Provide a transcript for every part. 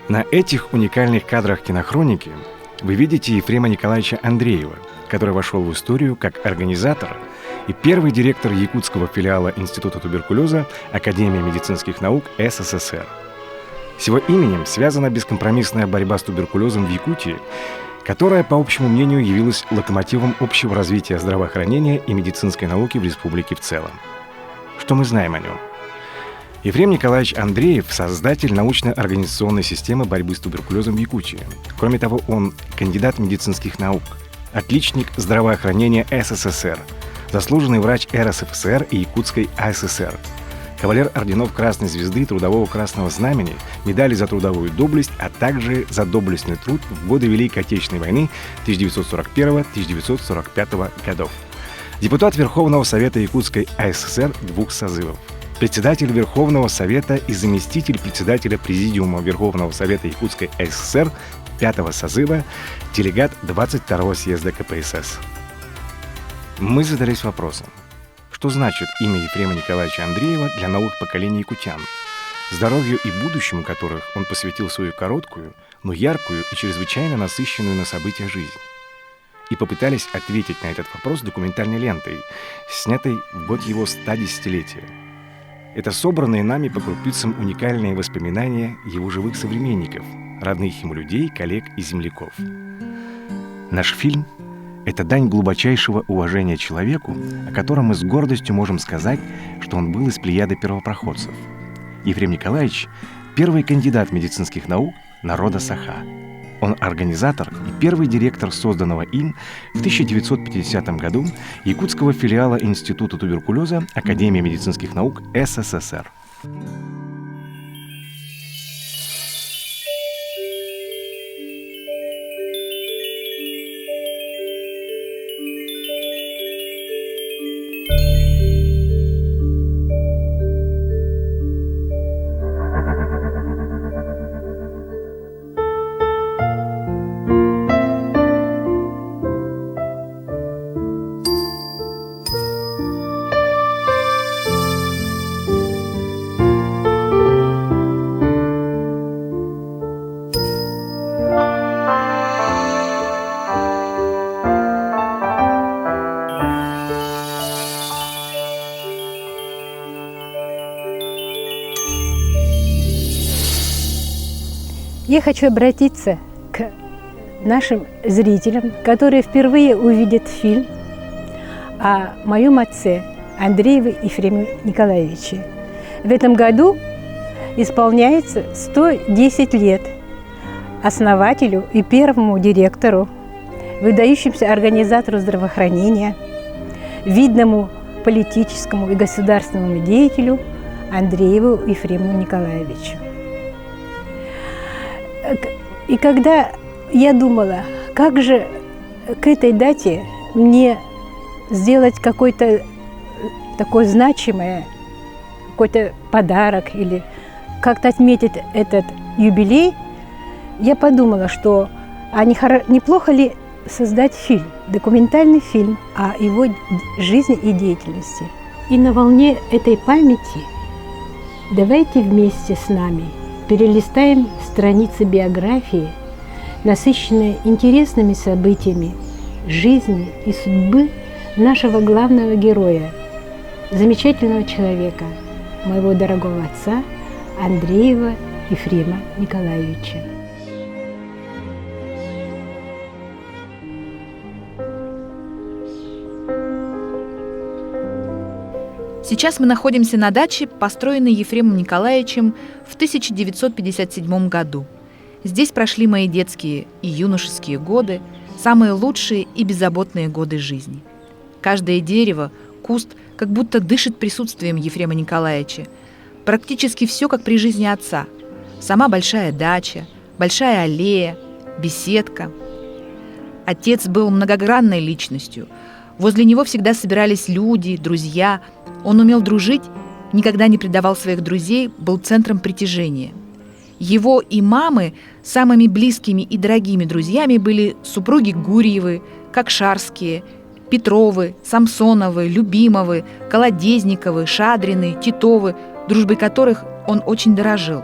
На этих уникальных кадрах кинохроники вы видите Ефрема Николаевича Андреева, который вошел в историю как организатор и первый директор якутского филиала Института туберкулеза Академии медицинских наук СССР. С его именем связана бескомпромиссная борьба с туберкулезом в Якутии, которая, по общему мнению, явилась локомотивом общего развития здравоохранения и медицинской науки в республике в целом. Что мы знаем о нем? Ефрем Николаевич Андреев – создатель научно-организационной системы борьбы с туберкулезом в Якутии. Кроме того, он кандидат медицинских наук, отличник здравоохранения СССР, заслуженный врач РСФСР и Якутской АССР, кавалер орденов Красной Звезды, Трудового Красного Знамени, медали за трудовую доблесть, а также за доблестный труд в годы Великой Отечественной войны 1941-1945 годов. Депутат Верховного Совета Якутской АССР 2 созывов. Председатель Верховного Совета и заместитель председателя Президиума Верховного Совета Якутской АССР 5-го созыва, делегат 22-го съезда КПСС. Мы задались вопросом, что значит имя Ефрема Николаевича Андреева для новых поколений якутян, здоровью и будущему которых он посвятил свою короткую, но яркую и чрезвычайно насыщенную на события жизнь. И попытались ответить на этот вопрос документальной лентой, снятой в год его 110-летия. Это собранные нами по крупицам уникальные воспоминания его живых современников, родных ему людей, коллег и земляков. Наш фильм — это дань глубочайшего уважения человеку, о котором мы с гордостью можем сказать, что он был из плеяды первопроходцев. Ефрем Николаевич — первый кандидат медицинских наук народа Саха. Он организатор и первый директор созданного им в 1950 году якутского филиала Института туберкулеза Академии медицинских наук СССР. Я хочу обратиться к нашим зрителям, которые впервые увидят фильм о моем отце Андрееве Ефреме Николаевиче. В этом году исполняется 110 лет основателю и первому директору, выдающемуся организатору здравоохранения, видному политическому и государственному деятелю Андрееву Ефрему Николаевичу. И когда я думала, как же к этой дате мне сделать какой-то такой значимый какой-то подарок или как-то отметить этот юбилей, я подумала, что неплохо ли создать фильм, документальный фильм о его жизни и деятельности. И на волне этой памяти давайте вместе с нами перелистаем страницы биографии, насыщенные интересными событиями жизни и судьбы нашего главного героя, замечательного человека, моего дорогого отца Андреева Ефрема Николаевича. Сейчас мы находимся на даче, построенной Ефремом Николаевичем в 1957 году. Здесь прошли мои детские и юношеские годы, самые лучшие и беззаботные годы жизни. Каждое дерево, куст как будто дышит присутствием Ефрема Николаевича. Практически все, как при жизни отца. Сама большая дача, большая аллея, беседка. Отец был многогранной личностью. Возле него всегда собирались люди, друзья. Он умел дружить, никогда не предавал своих друзей, был центром притяжения. Его и мамы самыми близкими и дорогими друзьями были супруги Гурьевы, Кокшарские, Петровы, Самсоновы, Любимовы, Колодезниковы, Шадрины, Титовы, дружбой которых он очень дорожил.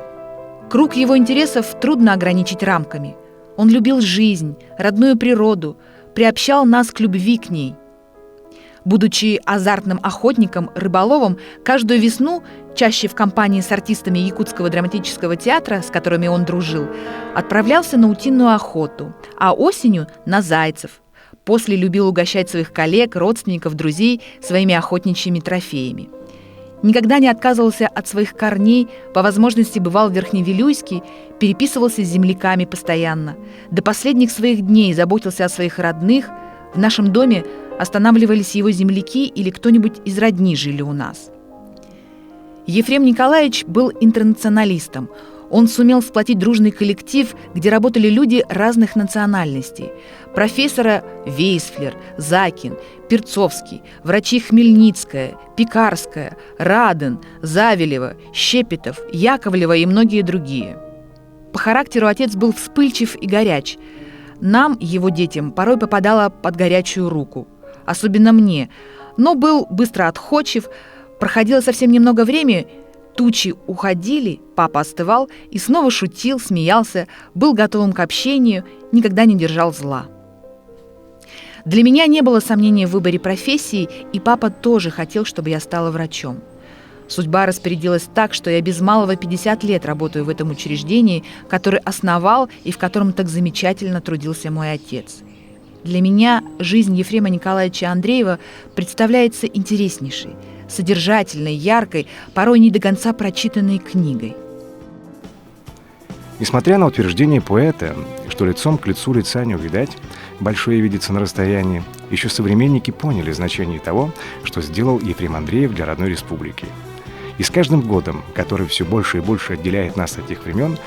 Круг его интересов трудно ограничить рамками. Он любил жизнь, родную природу, приобщал нас к любви к ней. Будучи азартным охотником, рыболовом, каждую весну, чаще в компании с артистами Якутского драматического театра, с которыми он дружил, отправлялся на утиную охоту, а осенью – на зайцев. После любил угощать своих коллег, родственников, друзей своими охотничьими трофеями. Никогда не отказывался от своих корней, по возможности бывал в Верхневилюйске, переписывался с земляками постоянно. До последних своих дней заботился о своих родных. В нашем доме останавливались его земляки или кто-нибудь из родни жили у нас. Ефрем Николаевич был интернационалистом. Он сумел сплотить дружный коллектив, где работали люди разных национальностей. Профессора Вейсфлер, Закин, Перцовский, врачи Хмельницкая, Пекарская, Раден, Завелева, Щепетов, Яковлева и многие другие. По характеру отец был вспыльчив и горяч. Нам, его детям, порой попадало под горячую руку. Особенно мне. Но был быстро отходчив. Проходило совсем немного времени, тучи уходили, папа остывал и снова шутил, смеялся, был готовым к общению, никогда не держал зла. Для меня не было сомнений в выборе профессии, и папа тоже хотел, чтобы я стала врачом. Судьба распорядилась так, что я без малого 50 лет работаю в этом учреждении, который основал и в котором так замечательно трудился мой отец. Для меня жизнь Ефрема Николаевича Андреева представляется интереснейшей, содержательной, яркой, порой не до конца прочитанной книгой. Несмотря на утверждение поэта, что лицом к лицу лица не увидать, большое видится на расстоянии, еще современники поняли значение того, что сделал Ефрем Андреев для родной республики. И с каждым годом, который все больше и больше отделяет нас от тех времен,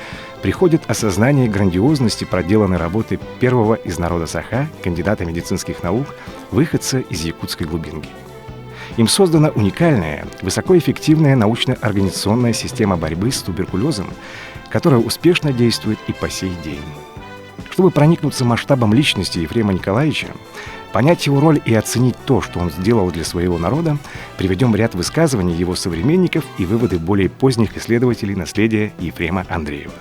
приходит осознание грандиозности проделанной работы первого из народа Саха, кандидата медицинских наук, выходца из якутской глубинки. Им создана уникальная, высокоэффективная научно-организационная система борьбы с туберкулезом, которая успешно действует и по сей день. Чтобы проникнуться масштабом личности Ефрема Николаевича, понять его роль и оценить то, что он сделал для своего народа, приведем ряд высказываний его современников и выводы более поздних исследователей наследия Ефрема Андреева.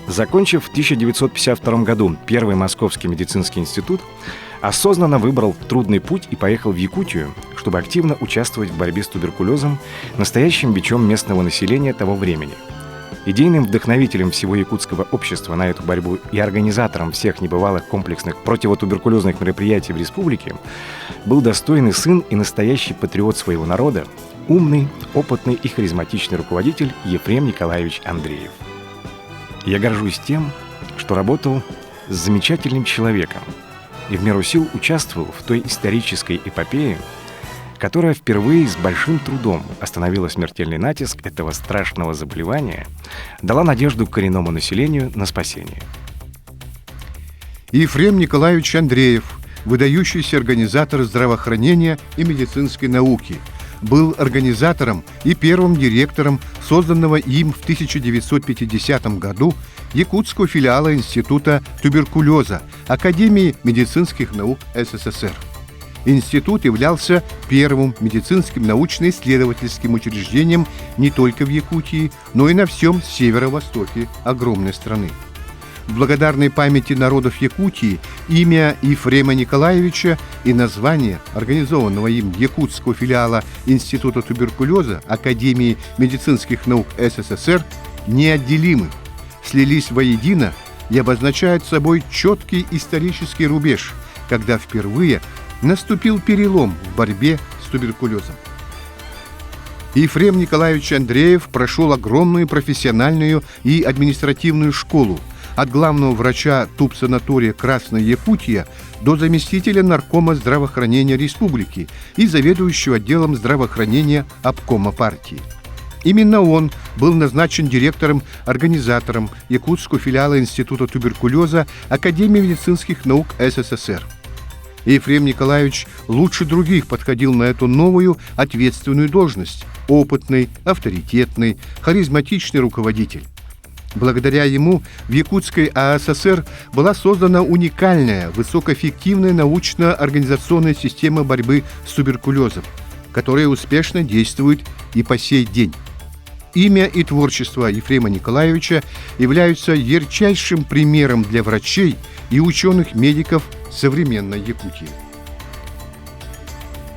Закончив в 1952 году Первый Московский медицинский институт, осознанно выбрал трудный путь и поехал в Якутию, чтобы активно участвовать в борьбе с туберкулезом, настоящим бичом местного населения того времени. Идейным вдохновителем всего якутского общества на эту борьбу и организатором всех небывалых комплексных противотуберкулезных мероприятий в республике был достойный сын и настоящий патриот своего народа, умный, опытный и харизматичный руководитель Ефрем Николаевич Андреев. Я горжусь тем, что работал с замечательным человеком и в меру сил участвовал в той исторической эпопее, которая впервые с большим трудом остановила смертельный натиск этого страшного заболевания, дала надежду коренному населению на спасение. Ефрем Николаевич Андреев, выдающийся организатор здравоохранения и медицинской науки, был организатором и первым директором созданного им в 1950 году якутского филиала Института туберкулеза Академии медицинских наук СССР. Институт являлся первым медицинским научно-исследовательским учреждением не только в Якутии, но и на всем северо-востоке огромной страны. В благодарной памяти народов Якутии имя Ефрема Николаевича и название организованного им якутского филиала Института туберкулеза Академии медицинских наук СССР неотделимы, слились воедино и обозначают собой четкий исторический рубеж, когда впервые наступил перелом в борьбе с туберкулезом. Ефрем Николаевич Андреев прошел огромную профессиональную и административную школу, от главного врача тубсанатория «Красная Якутия» до заместителя наркома здравоохранения республики и заведующего отделом здравоохранения обкома партии. Именно он был назначен директором-организатором якутского филиала Института туберкулеза Академии медицинских наук СССР. Ефрем Николаевич лучше других подходил на эту новую ответственную должность – опытный, авторитетный, харизматичный руководитель. Благодаря ему в Якутской АССР была создана уникальная, высокоэффективная научно-организационная система борьбы с туберкулезом, которая успешно действует и по сей день. имя и творчество Ефрема Николаевича являются ярчайшим примером для врачей и ученых-медиков современной Якутии.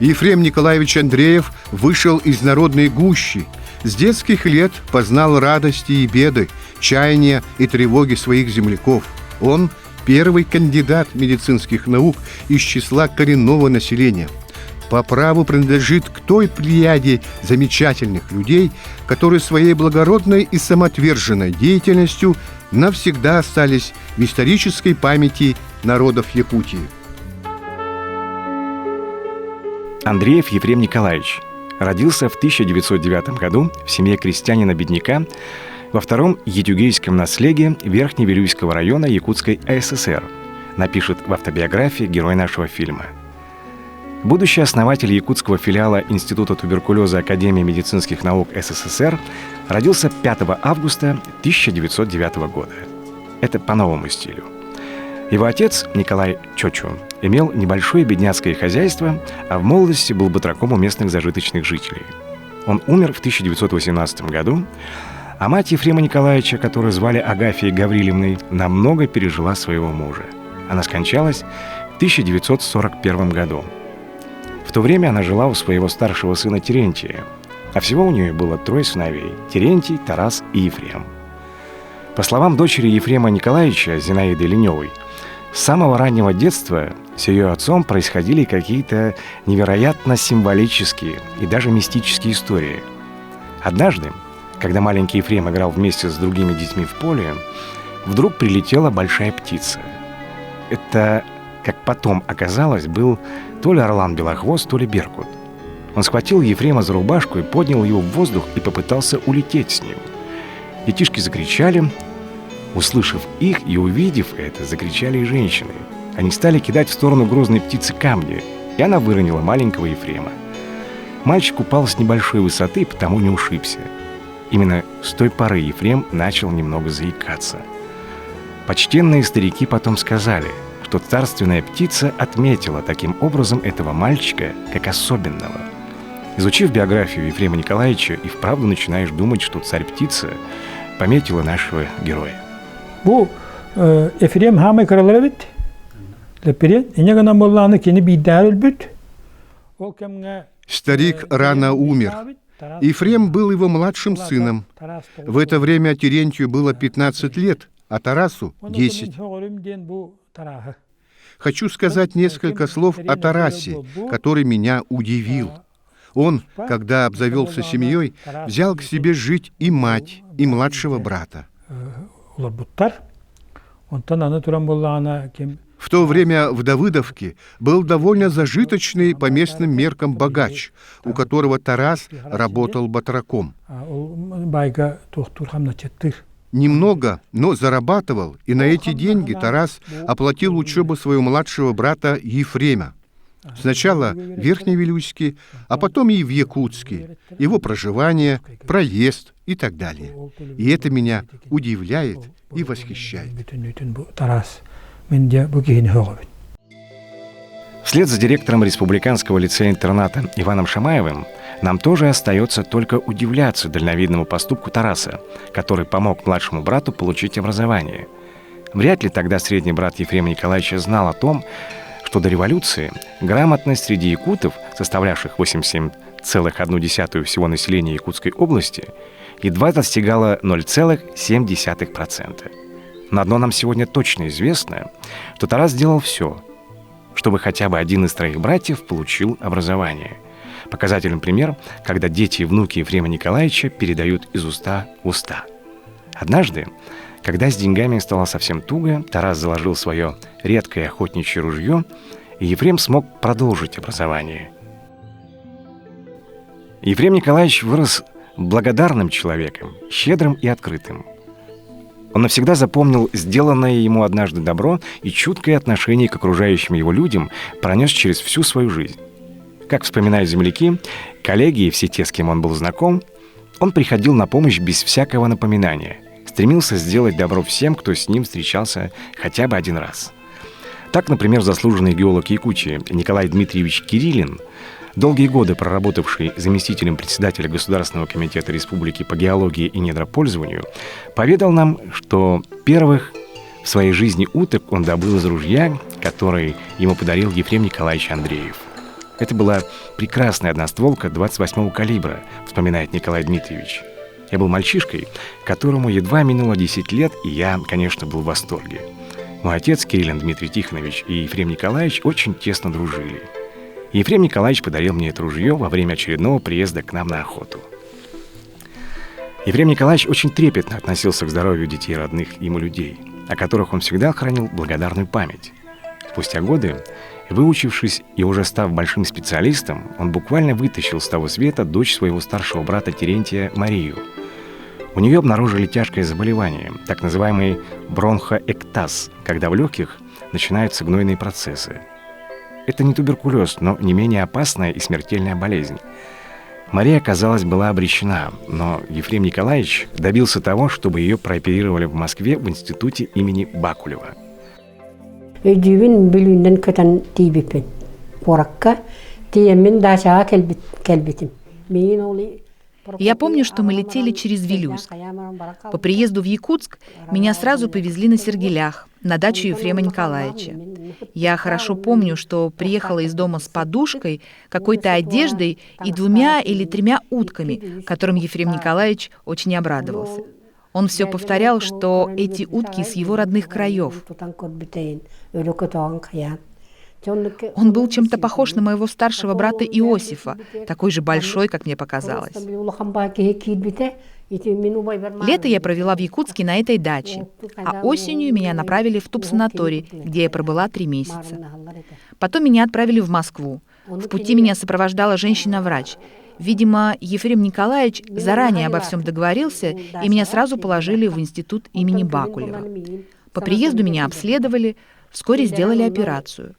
Ефрем Николаевич Андреев вышел из народной гущи. С детских лет познал радости и беды, чаяния и тревоги своих земляков. Он – первый кандидат медицинских наук из числа коренного населения. По праву принадлежит к той плеяде замечательных людей, которые своей благородной и самоотверженной деятельностью навсегда остались в исторической памяти народов Якутии. Андреев Ефрем Николаевич родился в 1909 году в семье крестьянина-бедняка во втором Етюгейском наследии Верхневилюйского района Якутской АССР, напишет в автобиографии герой нашего фильма. Будущий основатель якутского филиала Института туберкулеза Академии медицинских наук СССР родился 5 августа 1909 года. Это по новому стилю. Его отец, Николай Чочу, имел небольшое бедняцкое хозяйство, а в молодости был батраком у местных зажиточных жителей. Он умер в 1918 году, а мать Ефрема Николаевича, которую звали Агафьей Гаврилевной, намного пережила своего мужа. Она скончалась в 1941 году. В то время она жила у своего старшего сына Терентия, а всего у нее было 3 сыновей – Терентий, Тарас и Ефрем. По словам дочери Ефрема Николаевича, Зинаиды Леневой, с самого раннего детства с ее отцом происходили какие-то невероятно символические и даже мистические истории. Однажды, когда маленький Ефрем играл вместе с другими детьми в поле, вдруг прилетела большая птица. Это, как потом оказалось, был то ли орлан белохвост, то ли беркут. Он схватил Ефрема за рубашку и поднял его в воздух и попытался улететь с ним. Детишки закричали. Услышав их и увидев это, закричали и женщины. Они стали кидать в сторону грозной птицы камни, и она выронила маленького Ефрема. Мальчик упал с небольшой высоты, потому не ушибся. Именно с той поры Ефрем начал немного заикаться. Почтенные старики потом сказали, что царственная птица отметила таким образом этого мальчика как особенного. Изучив биографию Ефрема Николаевича, и вправду начинаешь думать, что царь-птица пометила нашего героя. Bu Efrem hamay karalara bit. Lepiren inegana mollаны кени биддар бит. Старик рано умер. Ефрем был его младшим сыном. В это время Терентию было 15 лет, а Тарасу – 10. Хочу сказать несколько слов о Тарасе, который меня удивил. Он, когда обзавелся семьей, взял к себе жить и мать, и младшего брата. В то время в Давыдовке был довольно зажиточный по местным меркам богач, у которого Тарас работал батраком. Немного, но зарабатывал, и на эти деньги Тарас оплатил учебу своего младшего брата Ефрема. Сначала в Верхневилюйске, а потом и в Якутске, его проживание, проезд и так далее. И это меня удивляет и восхищает. Вслед за директором Республиканского лицея-интерната Иваном Шамаевым нам тоже остается только удивляться дальновидному поступку Тараса, который помог младшему брату получить образование. Вряд ли тогда средний брат Ефрема Николаевича знал о том, что до революции грамотность среди якутов, составлявших 87,1% всего населения Якутской области, едва достигала 0,7%. Но одно нам сегодня точно известно, что Тарас сделал все, чтобы хотя бы один из 3 братьев получил образование. Показательный пример, когда дети и внуки Ефрема Николаевича передают из уста в уста. Однажды, когда с деньгами стало совсем туго, Тарас заложил свое редкое охотничье ружье, и Ефрем смог продолжить образование. Ефрем Николаевич вырос благодарным человеком, щедрым и открытым. Он навсегда запомнил сделанное ему однажды добро, и чуткое отношение к окружающим его людям пронес через всю свою жизнь. Как вспоминают земляки, коллеги и все те, с кем он был знаком, он приходил на помощь без всякого напоминания, стремился сделать добро всем, кто с ним встречался хотя бы один раз. Так, например, заслуженный геолог Якутии Николай Дмитриевич Кириллин Долгие годы проработавший заместителем председателя Государственного комитета Республики по геологии и недропользованию, поведал нам, что первых в своей жизни уток он добыл из ружья, который ему подарил Ефрем Николаевич Андреев. Это была прекрасная одностволка 28-го калибра, вспоминает Николай Дмитриевич. Я был мальчишкой, которому едва минуло 10 лет, и я, конечно, был в восторге. Мой отец, Кириллин Дмитрий Тихонович, и Ефрем Николаевич очень тесно дружили. И Ефрем Николаевич подарил мне это ружье во время очередного приезда к нам на охоту. Ефрем Николаевич очень трепетно относился к здоровью детей родных ему людей, о которых он всегда хранил благодарную память. Спустя годы, выучившись и уже став большим специалистом, он буквально вытащил с того света дочь своего старшего брата Терентия Марию. У нее обнаружили тяжкое заболевание, так называемый бронхоэктаз, когда в легких начинаются гнойные процессы. Это не туберкулез, но не менее опасная и смертельная болезнь. Мария, казалось, была обречена, но Ефрем Николаевич добился того, чтобы ее прооперировали в Москве в институте имени Бакулева. Я помню, что мы летели через Вилюйск. По приезду в Якутск меня сразу повезли на Сергелях, на дачу Ефрема Николаевича. Я хорошо помню, что приехала из дома с подушкой, какой-то одеждой и 2 или 3 утками, которым Ефрем Николаевич очень обрадовался. Он все повторял, что эти утки с его родных краев. Он был чем-то похож на моего старшего брата Иосифа, такой же большой, как мне показалось. Лето я провела в Якутске на этой даче, а осенью меня направили в тубсанаторий, где я пробыла 3 месяца. Потом меня отправили в Москву. В пути меня сопровождала женщина-врач. Видимо, Ефрем Николаевич заранее обо всем договорился, и меня сразу положили в институт имени Бакулева. По приезду меня обследовали, вскоре сделали операцию.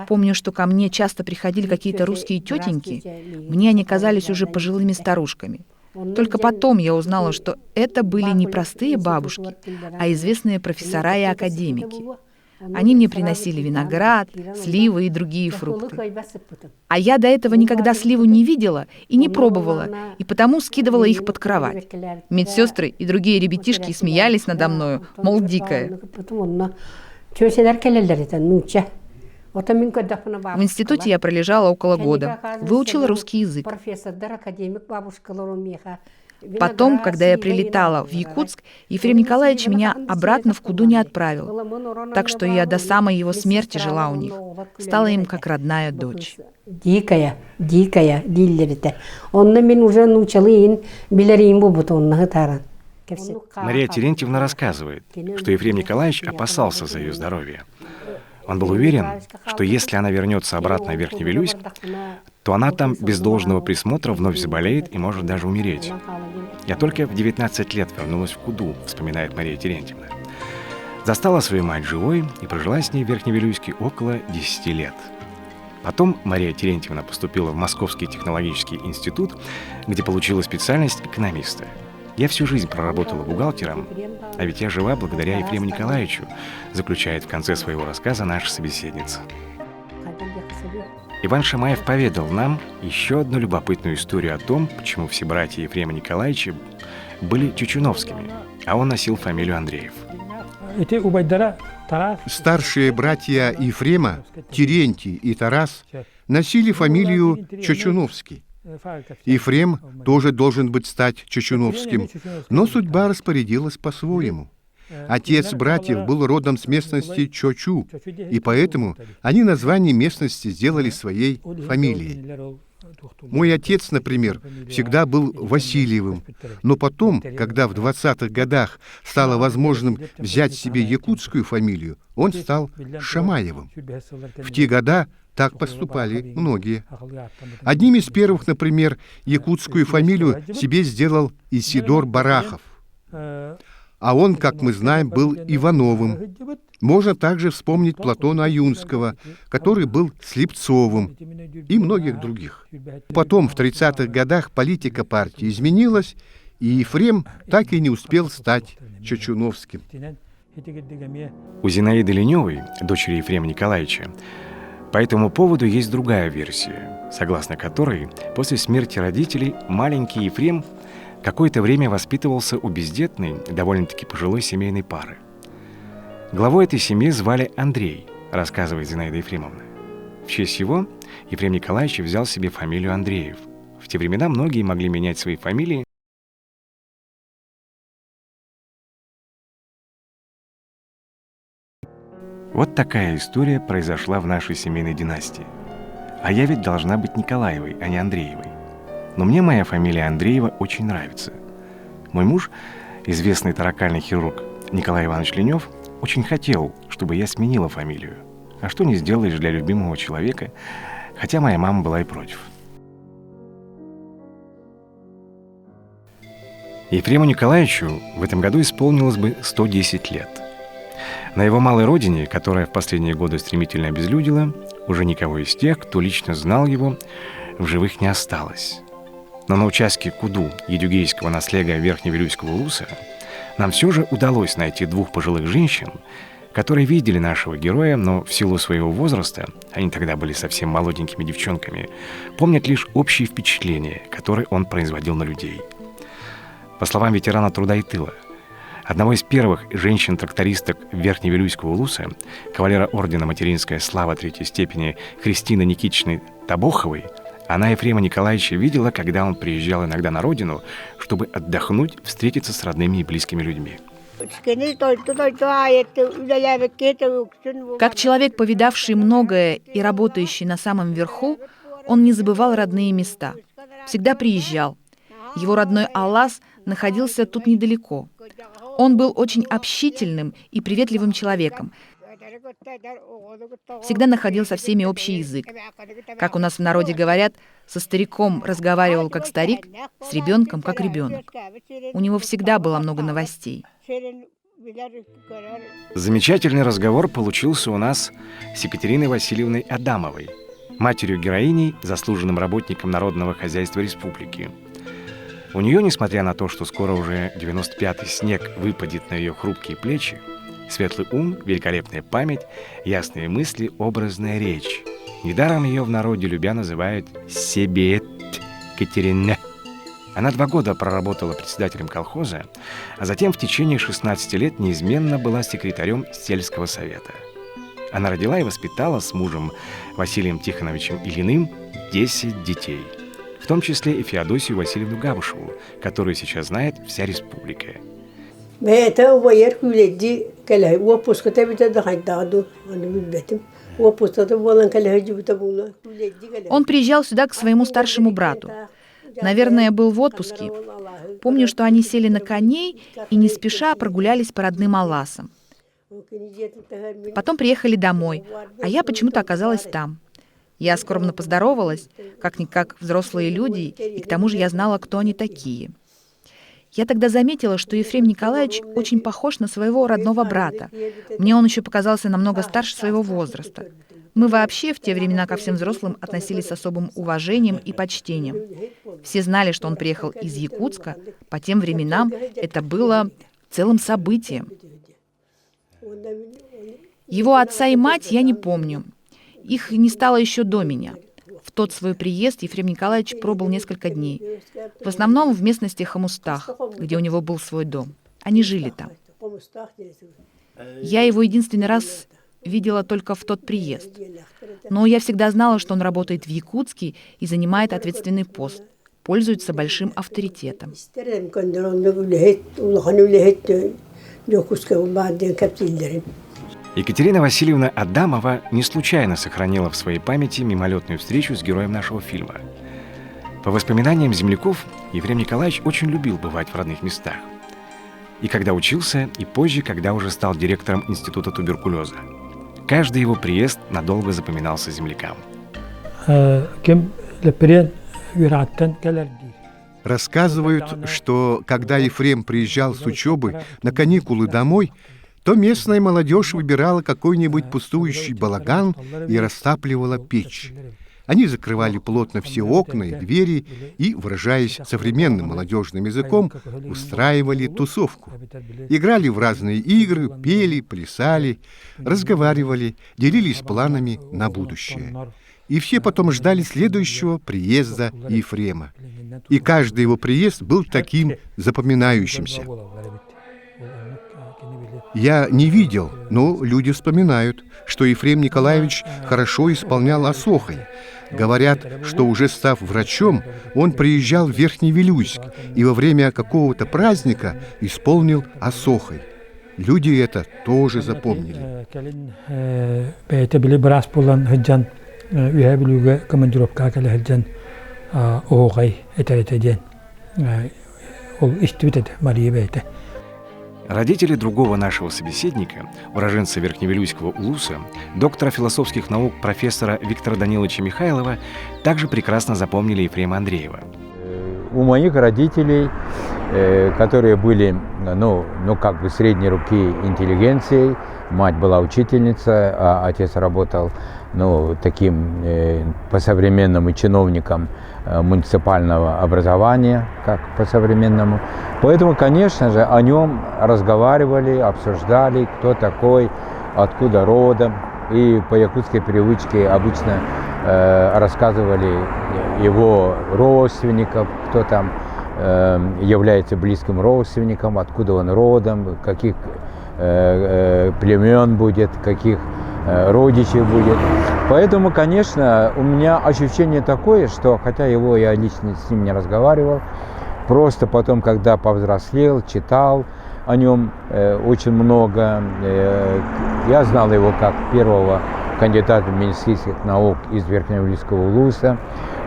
Помню, что ко мне часто приходили какие-то русские тетеньки. Мне они казались уже пожилыми старушками. Только потом я узнала, что это были не простые бабушки, а известные профессора и академики. Они мне приносили виноград, сливы и другие фрукты. А я до этого никогда сливу не видела и не пробовала, и потому скидывала их под кровать. Медсестры и другие ребятишки смеялись надо мною, мол, дикая. В институте я пролежала около года, выучила русский язык. Потом, когда я прилетала в Якутск, Ефрем Николаевич меня обратно в Куду не отправил. Так что я до самой его смерти жила у них. Стала им как родная дочь. Мария Терентьевна рассказывает, что Ефрем Николаевич опасался за ее здоровье. Он был уверен, что если она вернется обратно в Верхний Вилюйск, то она там без должного присмотра вновь заболеет и может даже умереть. «Я только в 19 лет вернулась в Куду», — вспоминает Мария Терентьевна. Застала свою мать живой и прожила с ней в Верхневилюйске около 10 лет. Потом Мария Терентьевна поступила в Московский технологический институт, где получила специальность экономиста. «Я всю жизнь проработала бухгалтером, а ведь я жива благодаря Ефрему Николаевичу», заключает в конце своего рассказа наша собеседница. Иван Шамаев поведал нам еще одну любопытную историю о том, почему все братья Ефрема Николаевича были чучуновскими, а он носил фамилию Андреев. Старшие братья Ефрема, Терентий и Тарас, носили фамилию Чучуновский. Ефрем тоже должен быть стать чучуновским, но судьба распорядилась по-своему. Отец братьев был родом с местности Чочу, и поэтому они название местности сделали своей фамилией. Мой отец, например, всегда был Васильевым, но потом, когда в 20-х годах стало возможным взять себе якутскую фамилию, он стал Шамаевым. В те года так поступали многие. Одним из первых, например, якутскую фамилию себе сделал Исидор Барахов. А он, как мы знаем, был Ивановым. Можно также вспомнить Платона Аюнского, который был Слепцовым, и многих других. Потом, в 30-х годах, политика партии изменилась, и Ефрем так и не успел стать чучуновским. У Зинаиды Леневой, дочери Ефрема Николаевича, По этому поводу есть другая версия, согласно которой после смерти родителей маленький Ефрем какое-то время воспитывался у бездетной, довольно-таки пожилой семейной пары. Главой этой семьи звали Андрей, рассказывает Зинаида Ефремовна. В честь его Ефрем Николаевич взял себе фамилию Андреев. В те времена многие могли менять свои фамилии. Вот такая история произошла в нашей семейной династии. А я ведь должна быть Николаевой, а не Андреевой. Но мне моя фамилия Андреева очень нравится. Мой муж, известный торакальный хирург Николай Иванович Ленев, очень хотел, чтобы я сменила фамилию. А что не сделаешь для любимого человека, хотя моя мама была и против. Ефрему Николаевичу в этом году исполнилось бы 110 лет. На его малой родине, которая в последние годы стремительно обезлюдила, уже никого из тех, кто лично знал его, в живых не осталось. Но на участке Куду едюгейского наследия Верхневилюйского улуса нам все же удалось найти двух пожилых женщин, которые видели нашего героя, но в силу своего возраста, они тогда были совсем молоденькими девчонками, помнят лишь общие впечатления, которые он производил на людей. По словам ветерана труда и тыла, одного из первых женщин-трактористок Верхневилюйского улуса, кавалера ордена «Материнская слава» третьей степени Христины Никитичны Табоховой, она Ефрема Николаевича видела, когда он приезжал иногда на родину, чтобы отдохнуть, встретиться с родными и близкими людьми. Как человек, повидавший многое и работающий на самом верху, он не забывал родные места. Всегда приезжал. Его родной Алас находился тут недалеко. Он был очень общительным и приветливым человеком. Всегда находил со всеми общий язык. Как у нас в народе говорят, со стариком разговаривал как старик, с ребенком как ребенок. У него всегда было много новостей. Замечательный разговор получился у нас с Екатериной Васильевной Адамовой, матерью героини, заслуженным работником Народного хозяйства республики. У нее, несмотря на то, что скоро уже 95-й снег выпадет на ее хрупкие плечи, светлый ум, великолепная память, ясные мысли, образная речь. Недаром ее в народе любя называют «Себет Катерина». Она 2 года проработала председателем колхоза, а затем в течение 16 лет неизменно была секретарем сельского совета. Она родила и воспитала с мужем Василием Тихоновичем Ильиным 10 детей, в том числе и Феодосию Васильевну Габушеву, которую сейчас знает вся республика. Он приезжал сюда к своему старшему брату. Наверное, был в отпуске. Помню, что они сели на коней и не спеша прогулялись по родным Аласам. Потом приехали домой, а я почему-то оказалась там. Я скромно поздоровалась, как-никак взрослые люди, и к тому же я знала, кто они такие. Я тогда заметила, что Ефрем Николаевич очень похож на своего родного брата. Мне он еще показался намного старше своего возраста. Мы вообще в те времена ко всем взрослым относились с особым уважением и почтением. Все знали, что он приехал из Якутска. По тем временам это было целым событием. Его отца и мать я не помню. Их не стало еще до меня. В тот свой приезд Ефрем Николаевич пробыл несколько дней. В основном в местности Хамустах, где у него был свой дом. Они жили там. Я его единственный раз видела только в тот приезд. Но я всегда знала, что он работает в Якутске и занимает ответственный пост, пользуется большим авторитетом. Екатерина Васильевна Адамова не случайно сохранила в своей памяти мимолетную встречу с героем нашего фильма. По воспоминаниям земляков, Ефрем Николаевич очень любил бывать в родных местах. И когда учился, и позже, когда уже стал директором Института туберкулеза. Каждый его приезд надолго запоминался землякам. Рассказывают, что когда Ефрем приезжал с учебы на каникулы домой, то местная молодежь выбирала какой-нибудь пустующий балаган и растапливала печь. Они закрывали плотно все окна и двери и, выражаясь современным молодежным языком, устраивали тусовку. Играли в разные игры, пели, плясали, разговаривали, делились планами на будущее. И все потом ждали следующего приезда Ефрема. И каждый его приезд был таким запоминающимся. Я не видел, но люди вспоминают, что Ефрем Николаевич хорошо исполнял асохой. Говорят, что уже став врачом, он приезжал в Верхний Вилюйск и во время какого-то праздника исполнил асохой. Люди это тоже запомнили. Родители другого нашего собеседника, уроженца Верхневилюйского улуса, доктора философских наук профессора Виктора Даниловича Михайлова, также прекрасно запомнили Ефрема Андреева. У моих родителей, которые были, как бы средней руки интеллигенцией, мать была учительница, а отец работал, таким по-современному чиновником муниципального образования, как по-современному. Поэтому, конечно же, о нем разговаривали, обсуждали, кто такой, откуда родом. И по якутской привычке обычно рассказывали его родственников, кто там является близким родственником, откуда он родом, каких племен будет, каких родичей будет. Поэтому, конечно, у меня ощущение такое, что, хотя я лично с ним не разговаривал, просто потом, когда повзрослел, читал о нем очень много. Я знал его как первого кандидата медицинских наук из Верхневилюйского улуса.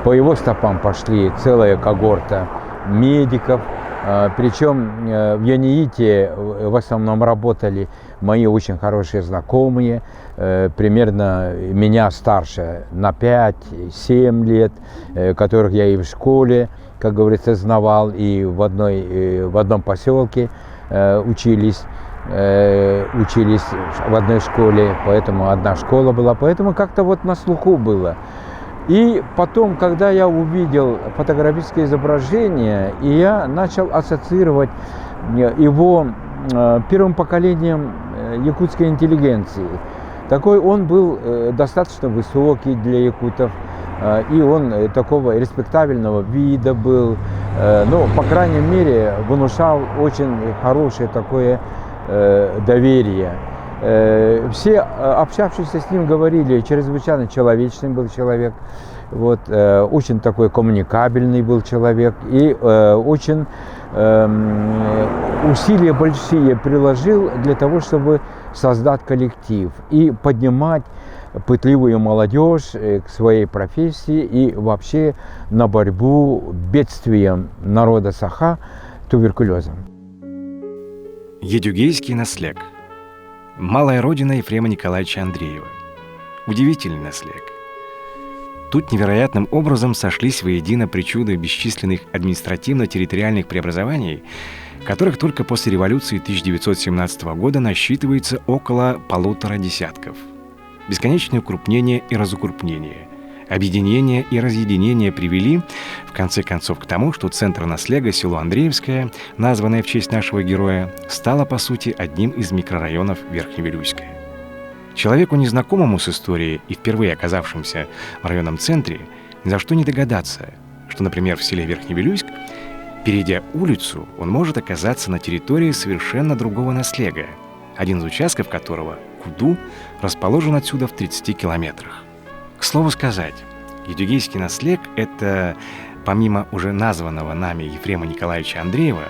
По его стопам пошли целая когорта медиков. Причем в Яниите в основном работали мои очень хорошие знакомые, примерно меня старше на 5-7 лет, которых я и в школе, как говорится, знавал, и в одном поселке учились в одной школе, поэтому одна школа была, поэтому как-то на слуху было. И потом, когда я увидел фотографическое изображение, и я начал ассоциировать его первым поколением якутской интеллигенции. Такой он был достаточно высокий для якутов, и он такого респектабельного вида был, по крайней мере, внушал очень хорошее такое доверие. Все общавшиеся с ним говорили, чрезвычайно человечный был человек, очень такой коммуникабельный был человек и очень усилия большие приложил для того, чтобы создать коллектив и поднимать пытливую молодежь к своей профессии и вообще на борьбу бедствием народа Саха туберкулезом. Едюгейский наслег. Малая родина Ефрема Николаевича Андреева. Удивительный наслег. Тут невероятным образом сошлись воедино причуды бесчисленных административно-территориальных преобразований, которых только после революции 1917 года насчитывается около 1,5 десятков. Бесконечное укрупнение и разукрупнение, объединение и разъединение привели, в конце концов, к тому, что центр наслега, село Андреевское, названное в честь нашего героя, стало, по сути, одним из микрорайонов Верхневилюйска. Человеку, незнакомому с историей и впервые оказавшимся в районном центре, ни за что не догадаться, что, например, в селе Верхневилюйск, перейдя улицу, он может оказаться на территории совершенно другого наслега, один из участков которого, Куду, расположен отсюда в 30 километрах. К слову сказать, Едюгейский наслег – это, помимо уже названного нами Ефрема Николаевича Андреева,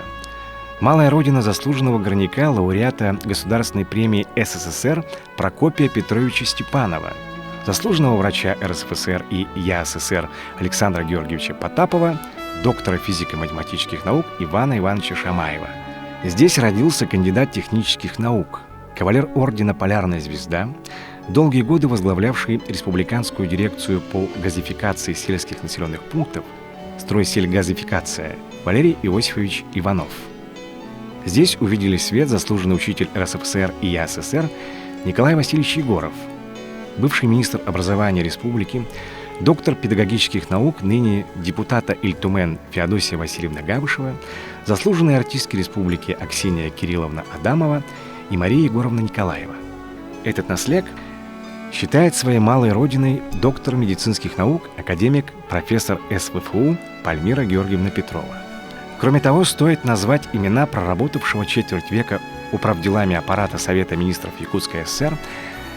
малая родина заслуженного горняка, лауреата Государственной премии СССР Прокопия Петровича Степанова, заслуженного врача РСФСР и ЯССР Александра Георгиевича Потапова, доктора физико-математических наук Ивана Ивановича Шамаева. Здесь родился кандидат технических наук, кавалер ордена «Полярная звезда», долгие годы возглавлявший республиканскую дирекцию по газификации сельских населенных пунктов «Стройсельгазификация» Валерий Иосифович Иванов. Здесь увидели свет заслуженный учитель РСФСР и ЯССР Николай Васильевич Егоров, бывший министр образования республики, доктор педагогических наук, ныне депутата Ильтумен Феодосия Васильевна Габышева, заслуженные артистки республики Аксения Кирилловна Адамова и Мария Егоровна Николаева. Этот наслег считает своей малой родиной доктор медицинских наук, академик, профессор СВФУ Пальмира Георгиевна Петрова. Кроме того, стоит назвать имена проработавшего четверть века управделами аппарата Совета министров Якутской ССР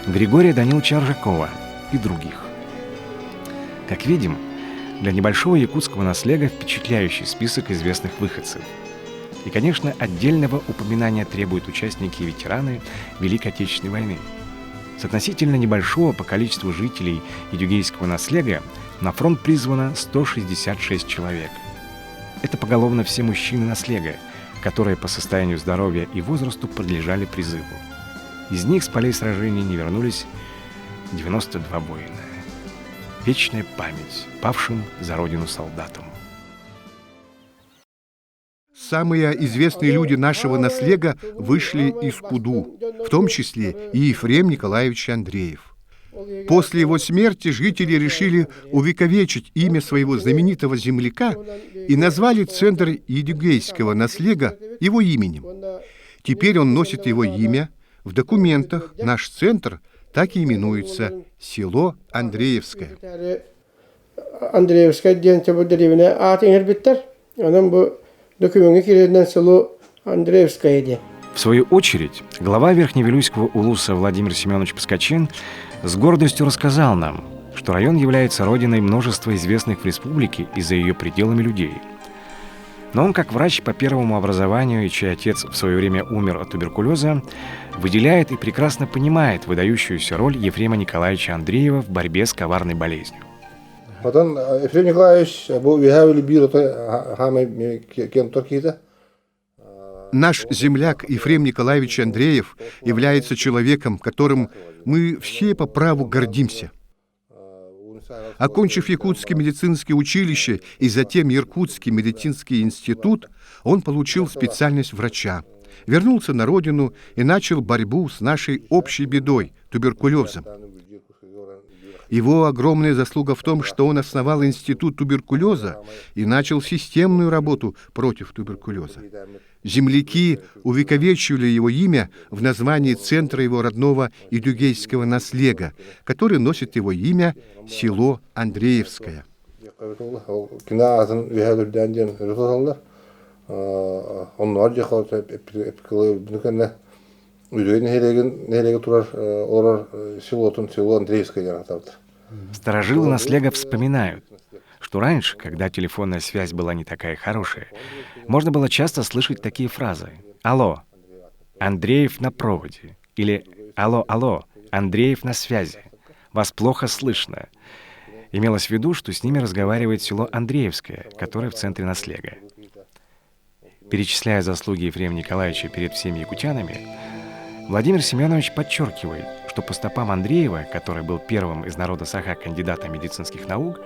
Григория Даниловича Ржакова и других. Как видим, для небольшого якутского наслега впечатляющий список известных выходцев. И, конечно, отдельного упоминания требуют участники и ветераны Великой Отечественной войны. С относительно небольшого по количеству жителей идюгейского наслега на фронт призвано 166 человек. Это поголовно все мужчины наслега, которые по состоянию здоровья и возрасту подлежали призыву. Из них с полей сражений не вернулись 92 воина. Вечная память павшим за родину солдатам. Самые известные люди нашего наслега вышли из Куду, в том числе и Ефрем Николаевич Андреев. После его смерти жители решили увековечить имя своего знаменитого земляка и назвали центр идюгейского наслега его именем. Теперь он носит его имя. В документах наш центр так и именуется село Андреевское. Андреевское деревня село Андреевское. В свою очередь, глава Верхневилюйского улуса Владимир Семенович Паскачин с гордостью рассказал нам, что район является родиной множества известных в республике и за ее пределами людей. Но он, как врач по первому образованию, и чей отец в свое время умер от туберкулеза, выделяет и прекрасно понимает выдающуюся роль Ефрема Николаевича Андреева в борьбе с коварной болезнью. Ефрем Николаевич Наш земляк Ефрем Николаевич Андреев является человеком, которым мы все по праву гордимся. Окончив Якутское медицинское училище и затем Иркутский медицинский институт, он получил специальность врача, вернулся на родину и начал борьбу с нашей общей бедой – туберкулезом. Его огромная заслуга в том, что он основал институт туберкулеза и начал системную работу против туберкулеза. Земляки увековечивали его имя в названии центра его родного идюгейского наслега, который носит его имя село Андреевское. Старожилы наслега вспоминают, что раньше, когда телефонная связь была не такая хорошая, можно было часто слышать такие фразы: «Алло, Андреев на проводе» или «Алло, алло, Андреев на связи, вас плохо слышно». Имелось в виду, что с ними разговаривает село Андреевское, которое в центре наслега. Перечисляя заслуги Ефрема Николаевича перед всеми якутянами, Владимир Семенович подчеркивает, что по стопам Андреева, который был первым из народа Саха кандидатом медицинских наук,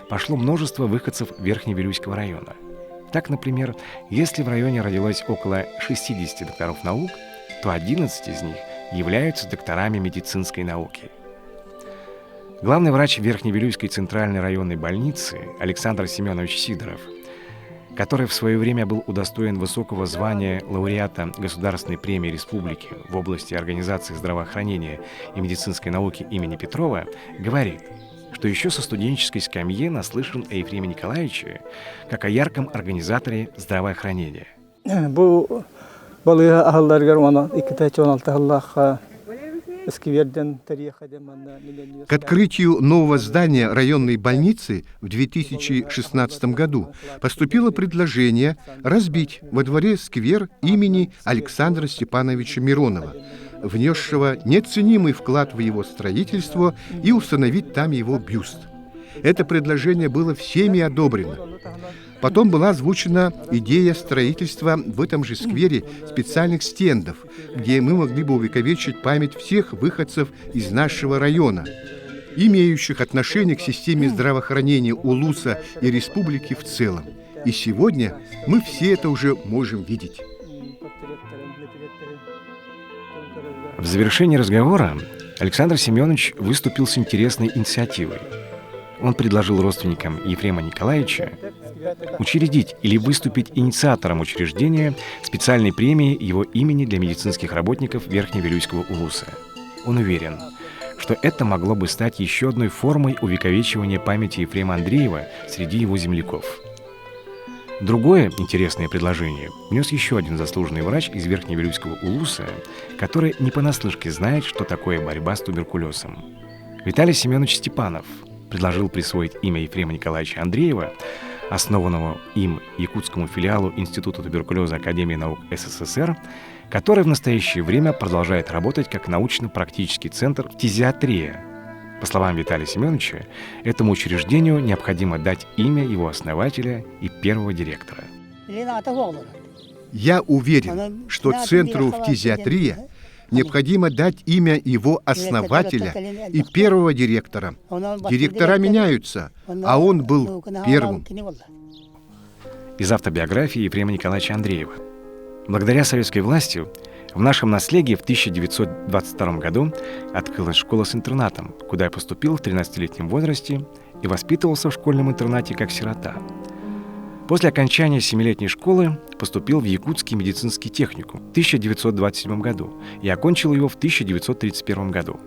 пошло множество выходцев Верхневилюйского района. Так, например, если в районе родилось около 60 докторов наук, то 11 из них являются докторами медицинской науки. Главный врач Верхневилюйской центральной районной больницы Александр Семенович Сидоров, который в свое время был удостоен высокого звания лауреата Государственной премии Республики в области организации здравоохранения и медицинской науки имени Петрова, говорит, что еще со студенческой скамьи наслышан о Ефреме Николаевиче как о ярком организаторе здравоохранения. К открытию нового здания районной больницы в 2016 году поступило предложение разбить во дворе сквер имени Александра Степановича Миронова, внесшего неоценимый вклад в его строительство, и установить там его бюст. Это предложение было всеми одобрено. Потом была озвучена идея строительства в этом же сквере специальных стендов, где мы могли бы увековечить память всех выходцев из нашего района, имеющих отношение к системе здравоохранения улуса и республики в целом. И сегодня мы все это уже можем видеть. В завершении разговора Александр Семенович выступил с интересной инициативой. Он предложил родственникам Ефрема Николаевича учредить или выступить инициатором учреждения специальной премии его имени для медицинских работников Верхневилюйского улуса. Он уверен, что это могло бы стать еще одной формой увековечивания памяти Ефрема Андреева среди его земляков. Другое интересное предложение внес еще один заслуженный врач из Верхневилюйского улуса, который не понаслышке знает, что такое борьба с туберкулезом. Виталий Семенович Степанов предложил присвоить имя Ефрема Николаевича Андреева, основанного им якутскому филиалу Института туберкулеза Академии наук СССР, который в настоящее время продолжает работать как научно-практический центр «Фтизиатрия». По словам Виталия Семеновича, этому учреждению необходимо дать имя его основателя и первого директора. Я уверен, что центру «Фтизиатрия» необходимо дать имя его основателя и первого директора. Директора меняются, а он был первым. Из автобиографии Ефрема Николаевича Андреева. Благодаря советской власти в нашем наследии в 1922 году открылась школа с интернатом, куда я поступил в 13-летнем возрасте и воспитывался в школьном интернате как сирота. После окончания 7-летней школы поступил в Якутский медицинский техникум в 1927 году и окончил его в 1931 году.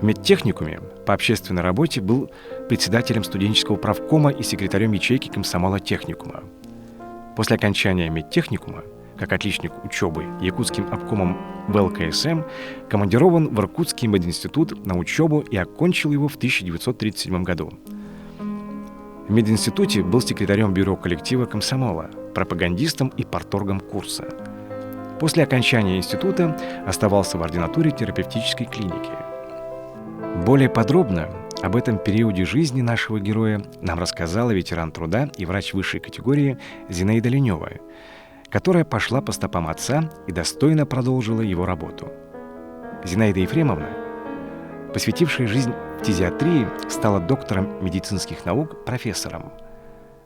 В медтехникуме по общественной работе был председателем студенческого правкома и секретарем ячейки комсомола техникума. После окончания медтехникума, как отличник учебы, якутским обкомом ВЛКСМ командирован в Иркутский мединститут на учебу и окончил его в 1937 году. В мединституте был секретарем бюро коллектива комсомола, пропагандистом и парторгом курса. После окончания института оставался в ординатуре терапевтической клиники. Более подробно об этом периоде жизни нашего героя нам рассказала ветеран труда и врач высшей категории Зинаида Ленева, которая пошла по стопам отца и достойно продолжила его работу. Зинаида Ефремовна, посвятившая жизнь фтизиатрии, стала доктором медицинских наук, профессором.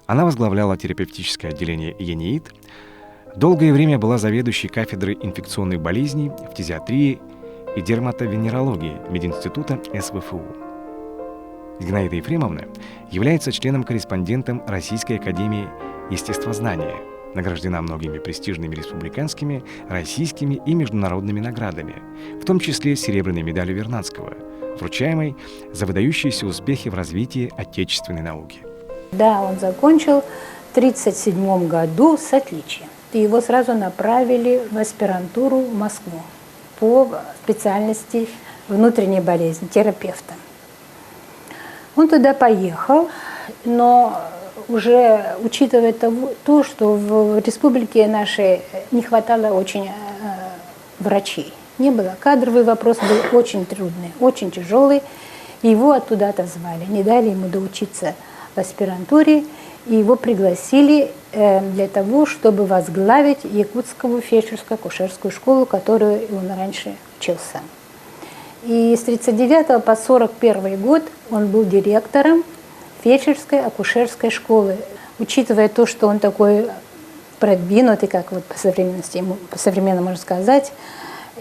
Она возглавляла терапевтическое отделение ЕНИИТ, долгое время была заведующей кафедрой инфекционных болезней, фтизиатрии и дерматовенерологии мединститута СВФУ. Зинаида Ефремовна является членом-корреспондентом Российской академии естествознания, награждена многими престижными республиканскими, российскими и международными наградами, в том числе серебряной медалью Вернадского, вручаемой за выдающиеся успехи в развитии отечественной науки. Да, он закончил в 1937 году с отличием. И его сразу направили в аспирантуру в Москву по специальности внутренней болезни, терапевта. Он туда поехал, но уже учитывая то, что в республике нашей не хватало очень врачей. Не было. Кадровый вопрос был очень трудный, очень тяжелый. Его оттуда отозвали. Не дали ему доучиться в аспирантуре. И его пригласили для того, чтобы возглавить Якутскую фельдшерско-акушерскую школу, которую он раньше учился. И с 1939 по 1941 год он был директором фельдшерской акушерской школы. Учитывая то, что он такой продвинутый, как вот по современному можно сказать,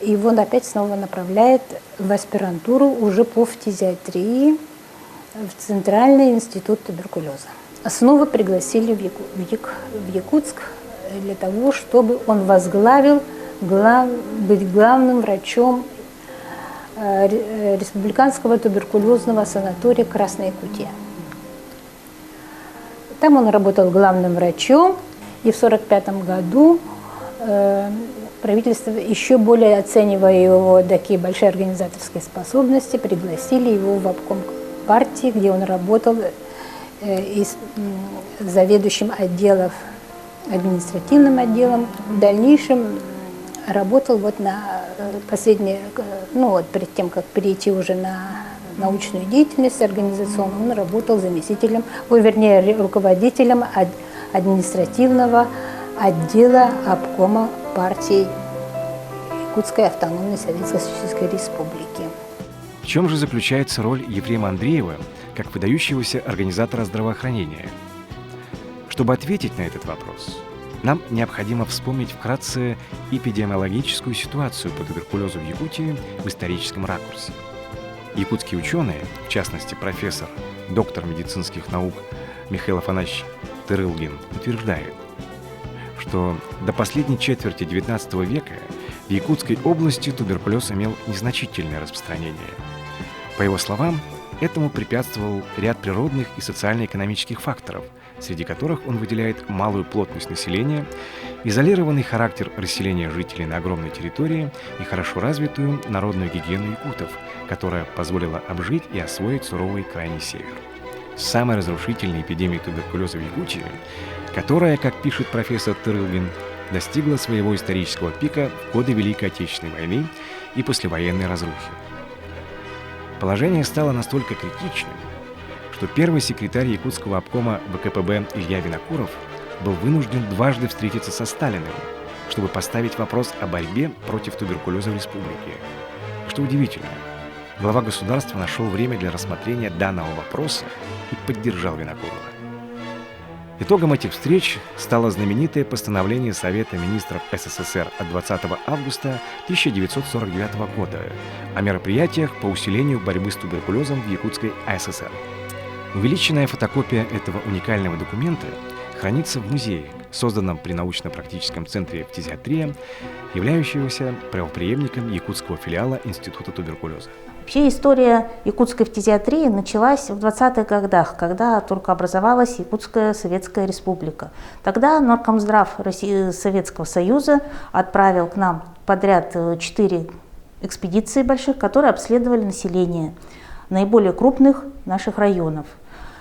его опять снова направляет в аспирантуру уже по фтизиатрии в Центральный институт туберкулеза. Снова пригласили в Якутск для того, чтобы он возглавил, быть главным врачом республиканского туберкулезного санатория «Красная Якутия». Там он работал главным врачом, и в 1945 году правительство, еще более оценивая его такие большие организаторские способности, пригласили его в обком партии, где он работал заведующим административным отделом. В дальнейшем работал вот на последнее, перед тем, как перейти уже на научную деятельность организационную, он работал заместителем, руководителем административного отдела обкома партии Якутской автономной Советско-Социалистической Республики. В чем же заключается роль Ефрема Андреева как выдающегося организатора здравоохранения? Чтобы ответить на этот вопрос, нам необходимо вспомнить вкратце эпидемиологическую ситуацию по туберкулезу в Якутии в историческом ракурсе. Якутские ученые, в частности профессор, доктор медицинских наук Михаил Афанасьевич Тырылгин, утверждает, что до последней четверти XIX века в Якутской области туберкулез имел незначительное распространение. По его словам, этому препятствовал ряд природных и социально-экономических факторов, среди которых он выделяет малую плотность населения, изолированный характер расселения жителей на огромной территории и хорошо развитую народную гигиену якутов, которая позволила обжить и освоить суровый крайний север. Самой разрушительной эпидемией туберкулеза в Якутии, которая, как пишет профессор Тырылгин, достигла своего исторического пика в годы Великой Отечественной войны и послевоенной разрухи. Положение стало настолько критичным, что первый секретарь якутского обкома ВКПБ Илья Винокуров был вынужден дважды встретиться со Сталиным, чтобы поставить вопрос о борьбе против туберкулеза в республике. Что удивительно, глава государства нашел время для рассмотрения данного вопроса и поддержал Винокурова. Итогом этих встреч стало знаменитое постановление Совета министров СССР от 20 августа 1949 года о мероприятиях по усилению борьбы с туберкулезом в Якутской АССР. Увеличенная фотокопия этого уникального документа хранится в музее, созданном при научно-практическом центре «Фтизиатрия», являющегося правопреемником якутского филиала Института туберкулеза. Вообще история якутской фтизиатрии началась в 20-х годах, когда только образовалась Якутская Советская Республика. Тогда Наркомздрав Советского Союза отправил к нам подряд 4 экспедиции больших, которые обследовали население наиболее крупных наших районов.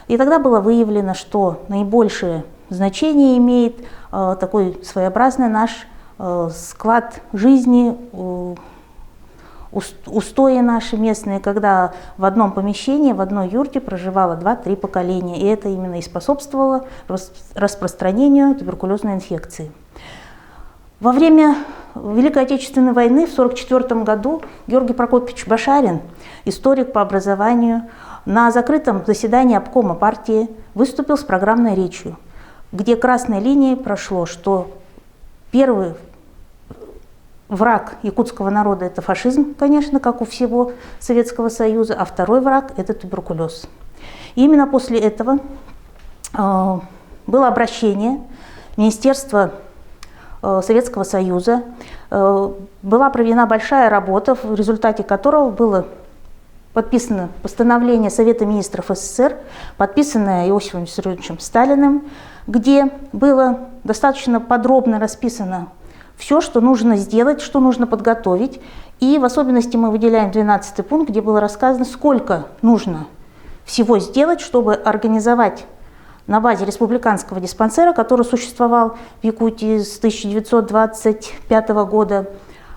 И тогда было выявлено, что наибольшее значение имеет такой своеобразный наш склад жизни, устои наши местные, когда в одном помещении, в одной юрте проживало 2-3 поколения. И это именно и способствовало распространению туберкулезной инфекции. Во время Великой Отечественной войны в 1944 году Георгий Прокопьевич Башарин, историк по образованию, на закрытом заседании обкома партии выступил с программной речью, где красной линией прошло, что первый враг якутского народа – это фашизм, конечно, как у всего Советского Союза, а второй враг – это туберкулез. И именно после этого было обращение Министерства Советского Союза, была проведена большая работа, в результате которого было подписано постановление Совета министров СССР, подписанное Иосифом Виссарионовичем Сталиным, где было достаточно подробно расписано все, что нужно сделать, что нужно подготовить. И в особенности мы выделяем 12-й пункт, где было рассказано, сколько нужно всего сделать, чтобы организовать на базе республиканского диспансера, который существовал в Якутии с 1925 года,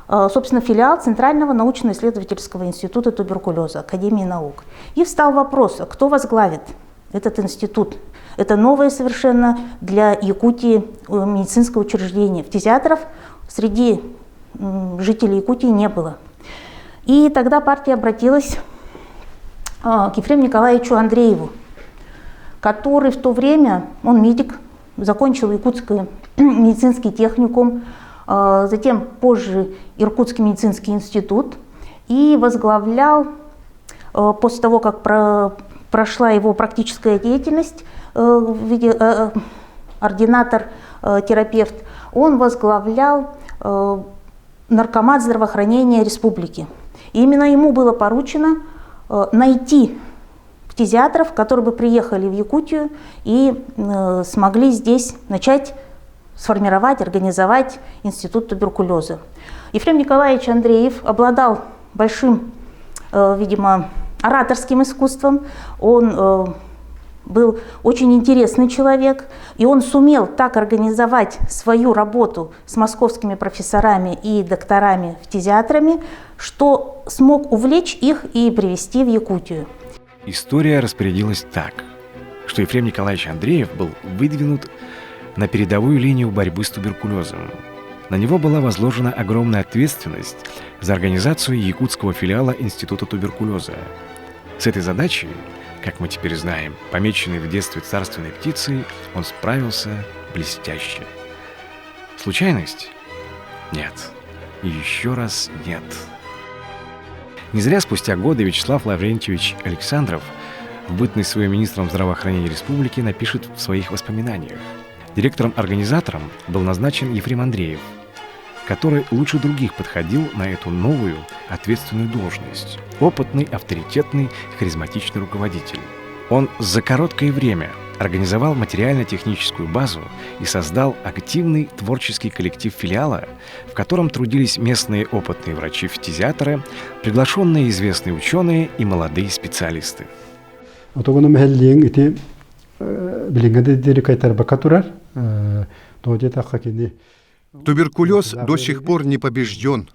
собственно, филиал Центрального научно-исследовательского института туберкулеза, Академии наук. И встал вопрос, а кто возглавит этот институт? Это новое совершенно для Якутии медицинское учреждение. Фтизиатров среди жителей Якутии не было. И тогда партия обратилась к Ефрему Николаевичу Андрееву, который в то время, он медик, закончил Якутский медицинский техникум, затем позже Иркутский медицинский институт, и возглавлял, после того, как прошла его практическая деятельность в виде ординатор-терапевт, он возглавлял наркомат здравоохранения республики. И именно ему было поручено найти фтизиатров, которые бы приехали в Якутию и смогли здесь начать сформировать, организовать институт туберкулеза. Ефрем Николаевич Андреев обладал большим, видимо, ораторским искусством. Он был очень интересный человек, и он сумел так организовать свою работу с московскими профессорами и докторами, фтизиатрами, что смог увлечь их и привести в Якутию. История распорядилась так, что Ефрем Николаевич Андреев был выдвинут на передовую линию борьбы с туберкулезом. На него была возложена огромная ответственность за организацию якутского филиала Института туберкулеза. С этой задачей, как мы теперь знаем, помеченный в детстве царственной птицей, он справился блестяще. Случайность? Нет. И еще раз нет. Не зря спустя годы Вячеслав Лаврентьевич Александров, в бытность своим министром здравоохранения республики, напишет в своих воспоминаниях. Директором-организатором был назначен Ефрем Андреев, который лучше других подходил на эту новую ответственную должность. Опытный, авторитетный, харизматичный руководитель. Он за короткое время организовал материально-техническую базу и создал активный творческий коллектив филиала, в котором трудились местные опытные врачи-фтизиатры, приглашенные известные ученые и молодые специалисты. Туберкулез до сих пор не побежден,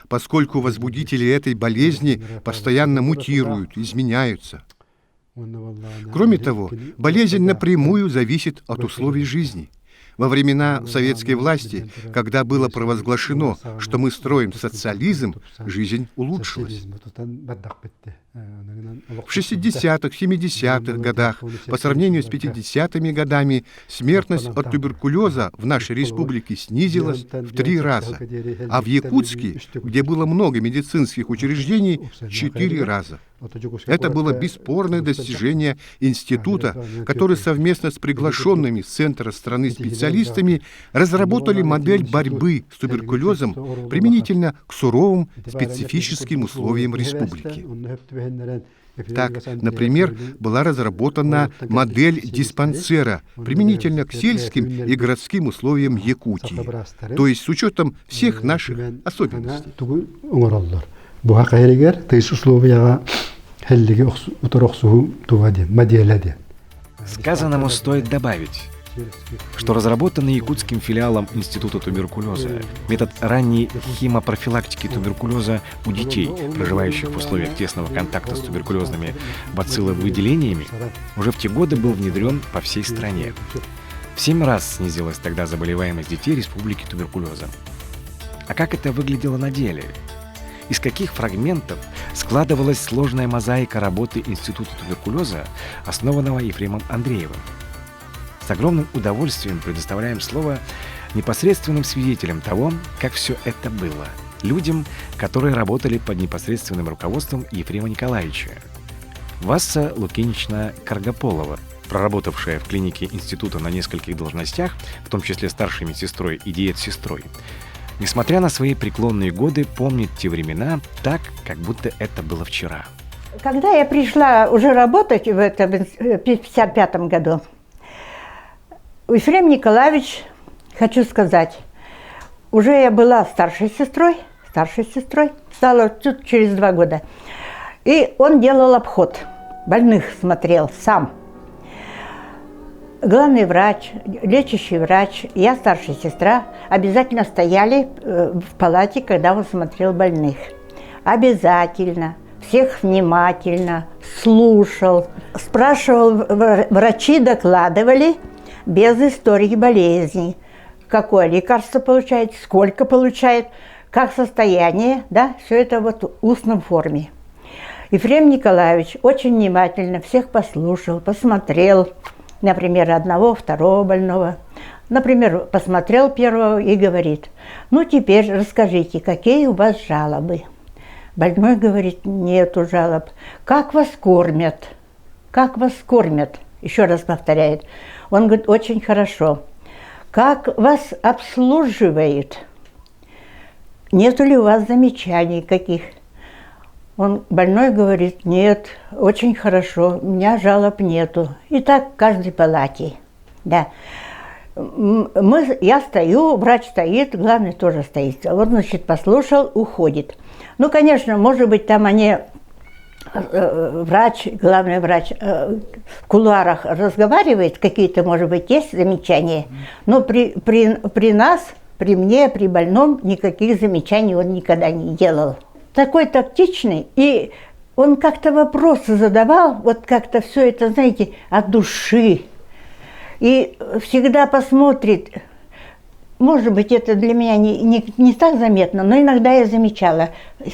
поскольку возбудители этой болезни постоянно мутируют, изменяются. Кроме того, болезнь напрямую зависит от условий жизни. Во времена советской власти, когда было провозглашено, что мы строим социализм, жизнь улучшилась. В 60-х, 70-х годах, по сравнению с 50-ми годами, смертность от туберкулеза в нашей республике снизилась в 3 раза, а в Якутске, где было много медицинских учреждений, 4 раза. Это было бесспорное достижение института, который совместно с приглашенными с центра страны специалистами разработали модель борьбы с туберкулезом применительно к суровым специфическим условиям республики. Так, например, была разработана модель диспансера применительно к сельским и городским условиям Якутии, то есть с учетом всех наших особенностей. Сказанному стоит добавить, что разработанный якутским филиалом Института туберкулеза метод ранней химопрофилактики туберкулеза у детей, проживающих в условиях тесного контакта с туберкулезными бацилловыделениями, уже в те годы был внедрен по всей стране. В 7 раз снизилась тогда заболеваемость детей республики туберкулезом. А как это выглядело на деле? Из каких фрагментов складывалась сложная мозаика работы Института туберкулеза, основанного Ефремом Андреевым? С огромным удовольствием предоставляем слово непосредственным свидетелям того, как все это было. Людям, которые работали под непосредственным руководством Ефрема Николаевича. Васса Лукинична Каргополова, проработавшая в клинике института на нескольких должностях, в том числе старшей медсестрой и диет-сестрой, несмотря на свои преклонные годы, помнит те времена так, как будто это было вчера. Когда я пришла уже работать в 1955 году, Ефрем Николаевич, хочу сказать, уже я была старшей сестрой, стала чуть через 2 года. И он делал обход, больных смотрел сам. Главный врач, лечащий врач, я старшая сестра обязательно стояли в палате, когда он смотрел больных. Обязательно. Всех внимательно слушал. Спрашивал, врачи докладывали без истории болезни. Какое лекарство получает, сколько получает, как состояние, да, все это вот в устном форме. Ефрем Николаевич очень внимательно всех послушал, посмотрел. Например, одного, второго больного. Например, посмотрел первого и говорит: ну теперь расскажите, какие у вас жалобы? Больной говорит: нету жалоб. Как вас кормят? Как вас кормят? Еще раз повторяет. Он говорит: очень хорошо. Как вас обслуживают? Нету ли у вас замечаний каких? Больной говорит: нет, очень хорошо, у меня жалоб нету. И так в каждой палате. Да. Я стою, врач стоит, главный тоже стоит. Вот, значит, послушал, уходит. Ну, конечно, может быть, там они, главный врач, в кулуарах разговаривает, какие-то, может быть, есть замечания. Но при нас, при мне, при больном, никаких замечаний он никогда не делал. Такой тактичный, и он как-то вопросы задавал, вот как-то все это, знаете, от души. И всегда посмотрит, может быть, это для меня не так заметно, но иногда я замечала,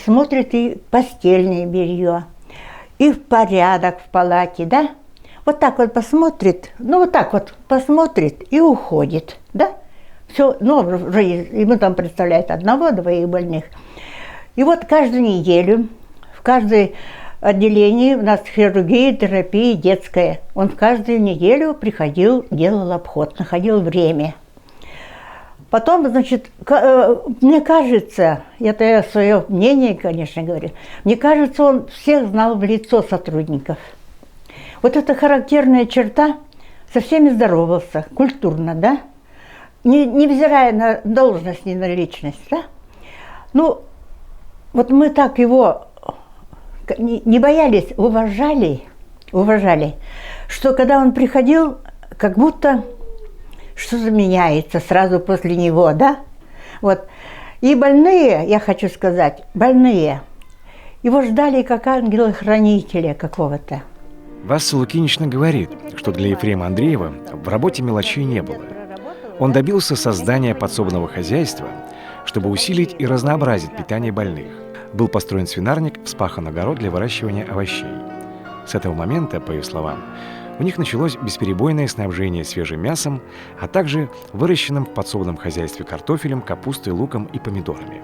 смотрит и постельное белье, и в порядок в палате, да? Вот так вот посмотрит, ну вот так вот посмотрит и уходит, да? Все, ну, ему там представляет 1-2 больных. И вот каждую неделю каждой отделении у нас хирургия, терапия детская. Он каждую неделю приходил, делал обход, находил время. Потом, значит, мне кажется, это я свое мнение, конечно, говорю, мне кажется, он всех знал в лицо сотрудников. Вот эта характерная черта, со всеми здоровался, культурно, да? Невзирая на должность, ни на личность, да? Ну, вот мы так его не боялись, уважали, что когда он приходил, как будто что-то меняется сразу после него, да? Вот. И больные, я хочу сказать, больные, его ждали как ангела-хранителя какого-то. Васса Лукинична говорит, что для Ефрема Андреева в работе мелочей не было. Он добился создания подсобного хозяйства, чтобы усилить и разнообразить питание больных. Был построен свинарник, вспахан огород для выращивания овощей. С этого момента, по ее словам, у них началось бесперебойное снабжение свежим мясом, а также выращенным в подсобном хозяйстве картофелем, капустой, луком и помидорами.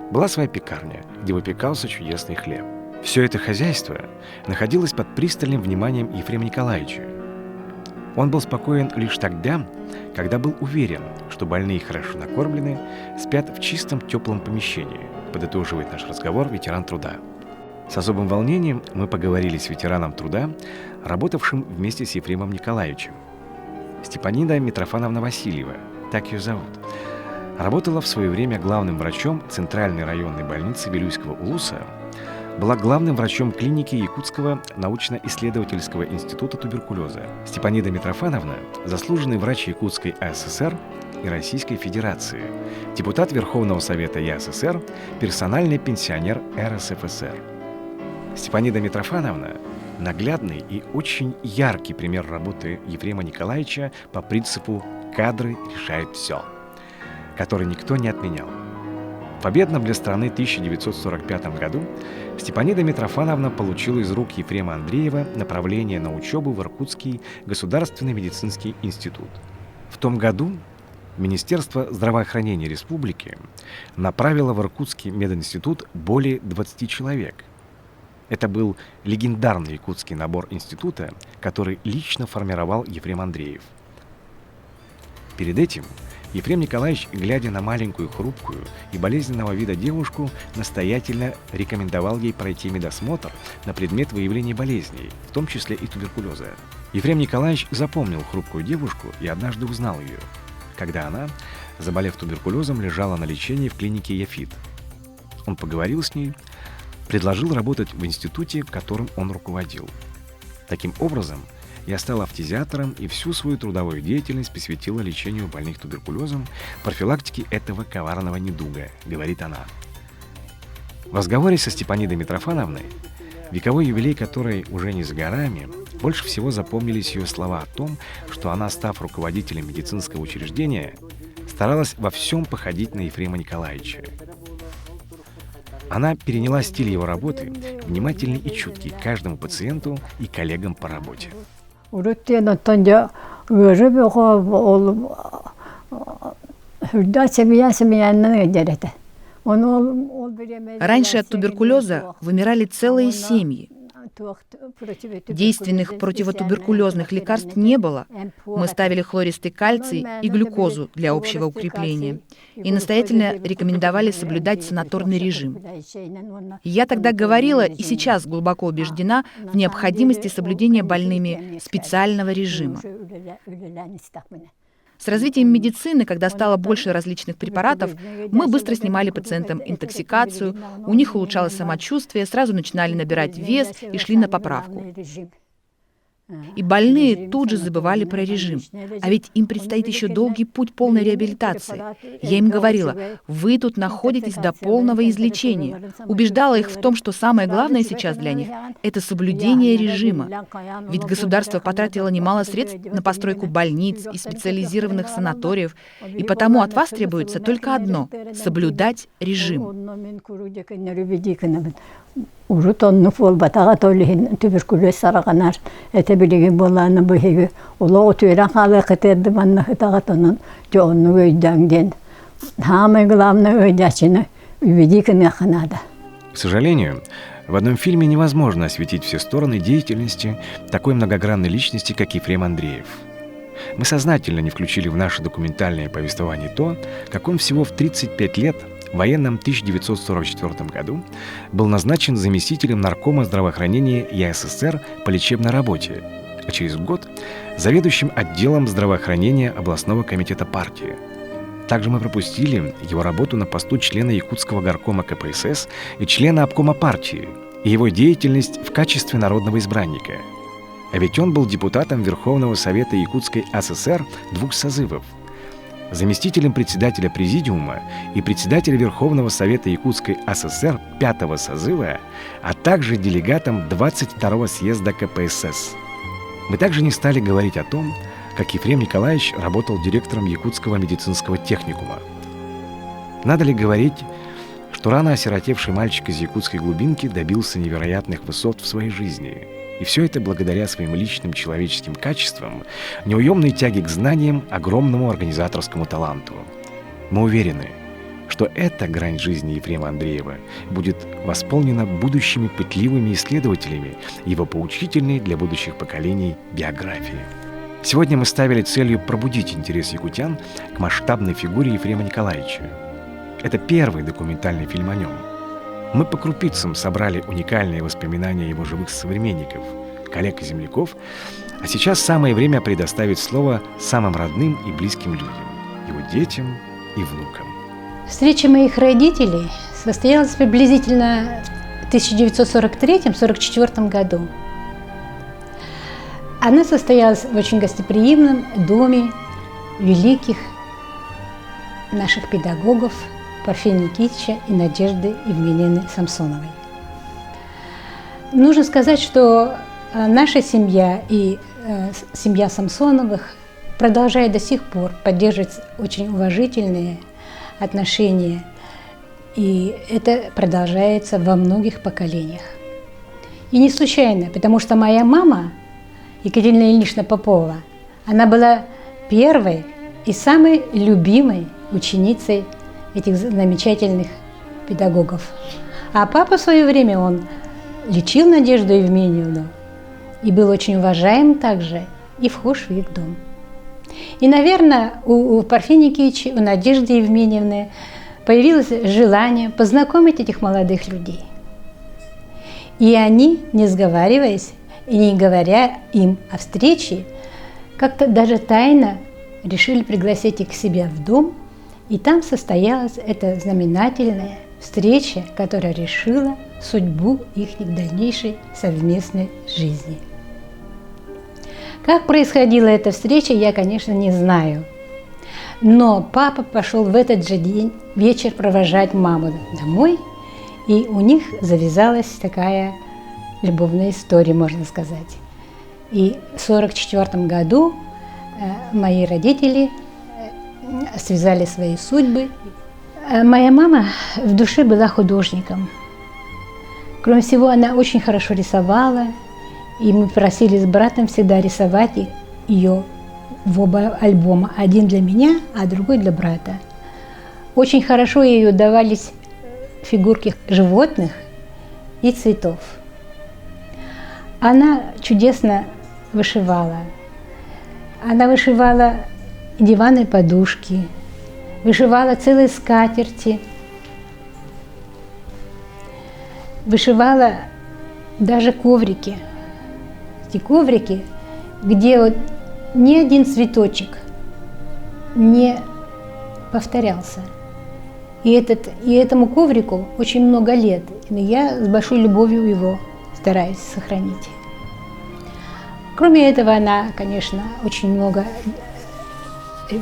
Была своя пекарня, где выпекался чудесный хлеб. Все это хозяйство находилось под пристальным вниманием Ефрема Николаевича. Он был спокоен лишь тогда, когда был уверен, что больные хорошо накормлены, спят в чистом теплом помещении, подытоживает наш разговор ветеран труда. С особым волнением мы поговорили с ветераном труда, работавшим вместе с Ефремом Николаевичем. Степанида Митрофановна Васильева, так ее зовут, работала в свое время главным врачом Центральной районной больницы Вилюйского улуса, была главным врачом клиники Якутского научно-исследовательского института туберкулеза. Степанида Митрофановна – заслуженный врач Якутской АССР и Российской Федерации, депутат Верховного Совета ЯССР, персональный пенсионер РСФСР. Степанида Митрофановна – наглядный и очень яркий пример работы Ефрема Николаевича по принципу «кадры решают все», который никто не отменял. В победном для страны 1945 году Степанида Митрофановна получила из рук Ефрема Андреева направление на учебу в Иркутский государственный медицинский институт. В том году Министерство здравоохранения республики направило в Иркутский мединститут более 20 человек. Это был легендарный якутский набор института, который лично формировал Ефрем Андреев. Перед этим Ефрем Николаевич, глядя на маленькую, хрупкую и болезненного вида девушку, настоятельно рекомендовал ей пройти медосмотр на предмет выявления болезней, в том числе и туберкулеза. Ефрем Николаевич запомнил хрупкую девушку и однажды узнал ее, когда она, заболев туберкулезом, лежала на лечении в клинике Яфит. Он поговорил с ней, предложил работать в институте, которым он руководил. Таким образом, я стала фтизиатором и всю свою трудовую деятельность посвятила лечению больных туберкулезом, профилактике этого коварного недуга, говорит она. В разговоре со Степанидой Митрофановной, вековой юбилей которой уже не за горами, больше всего запомнились ее слова о том, что она, став руководителем медицинского учреждения, старалась во всем походить на Ефрема Николаевича. Она переняла стиль его работы, внимательный и чуткий к каждому пациенту и коллегам по работе. Раньше от туберкулеза вымирали целые семьи. Действенных противотуберкулезных лекарств не было. Мы ставили хлористый кальций и глюкозу для общего укрепления и настоятельно рекомендовали соблюдать санаторный режим. Я тогда говорила и сейчас глубоко убеждена в необходимости соблюдения больными специального режима. С развитием медицины, когда стало больше различных препаратов, мы быстро снимали пациентам интоксикацию, у них улучшалось самочувствие, сразу начинали набирать вес и шли на поправку. И больные тут же забывали про режим. А ведь им предстоит еще долгий путь полной реабилитации. Я им говорила, вы тут находитесь до полного излечения. Убеждала их в том, что самое главное сейчас для них – это соблюдение режима. Ведь государство потратило немало средств на постройку больниц и специализированных санаториев, и потому от вас требуется только одно – соблюдать режим. Урутонну фолбатага толлихин туберкулез сараганар эте билеген боланы быһиги уло отуйран халы кытырды банна хытагатонун жоонну өйдәңден самое главное өйдәчине уведикин яханада. К сожалению, В одном фильме невозможно осветить все стороны деятельности такой многогранной личности, как Ефрем Андреев. Мы сознательно не включили в наше документальное повествование то, как он всего в 35 лет в военном 1944 году был назначен заместителем наркома здравоохранения ЯССР по лечебной работе, а через год заведующим отделом здравоохранения областного комитета партии. Также мы пропустили его работу на посту члена Якутского горкома КПСС и члена обкома партии, и его деятельность в качестве народного избранника. А ведь он был депутатом Верховного Совета Якутской АССР 2 созывов, заместителем председателя Президиума и председателя Верховного Совета Якутской АССР 5 созыва, а также делегатом 22-го съезда КПСС. Мы также не стали говорить о том, как Ефрем Николаевич работал директором Якутского медицинского техникума. Надо ли говорить, что рано осиротевший мальчик из якутской глубинки добился невероятных высот в своей жизни. И все это благодаря своим личным человеческим качествам, неуемной тяге к знаниям, огромному организаторскому таланту. Мы уверены, что эта грань жизни Ефрема Андреева будет восполнена будущими пытливыми исследователями его поучительной для будущих поколений биографии. Сегодня мы ставили целью пробудить интерес якутян к масштабной фигуре Ефрема Николаевича. Это первый документальный фильм о нем. Мы по крупицам собрали уникальные воспоминания его живых современников, коллег и земляков, а сейчас самое время предоставить слово самым родным и близким людям, его детям и внукам. Встреча моих родителей состоялась приблизительно в 1943-1944 году. Она состоялась в очень гостеприимном доме великих наших педагогов Порфирия Никитича и Надежды Евгеньевны Самсоновой. Нужно сказать, что наша семья и семья Самсоновых продолжает до сих пор поддерживать очень уважительные отношения, и это продолжается во многих поколениях. И не случайно, потому что моя мама, Екатерина Ильинична Попова, она была первой и самой любимой ученицей этих замечательных педагогов. А папа в свое время, он лечил Надежду Евгеньевну и был очень уважаем также и вхож в их дом. И, наверное, у Порфирия Никитича, у Надежды Евгеньевны появилось желание познакомить этих молодых людей. И они, не сговариваясь и не говоря им о встрече, как-то даже тайно решили пригласить их к себе в дом, и там состоялась эта знаменательная встреча, которая решила судьбу их дальнейшей совместной жизни. Как происходила эта встреча, я, конечно, не знаю. Но папа пошел в этот же день, вечер, провожать маму домой, и у них завязалась такая любовная история, можно сказать. И в 1944 году мои родители связали свои судьбы. Моя мама в душе была художником. Кроме всего, она очень хорошо рисовала, и мы просили с братом всегда рисовать ее в оба альбома. Один для меня, а другой для брата. Очень хорошо ей удавались фигурки животных и цветов. Она чудесно вышивала. Она вышивала диваны, подушки, вышивала целые скатерти, вышивала даже коврики. Эти коврики, где вот ни один цветочек не повторялся. И этому коврику очень много лет. И я с большой любовью его стараюсь сохранить. Кроме этого, она, конечно, очень много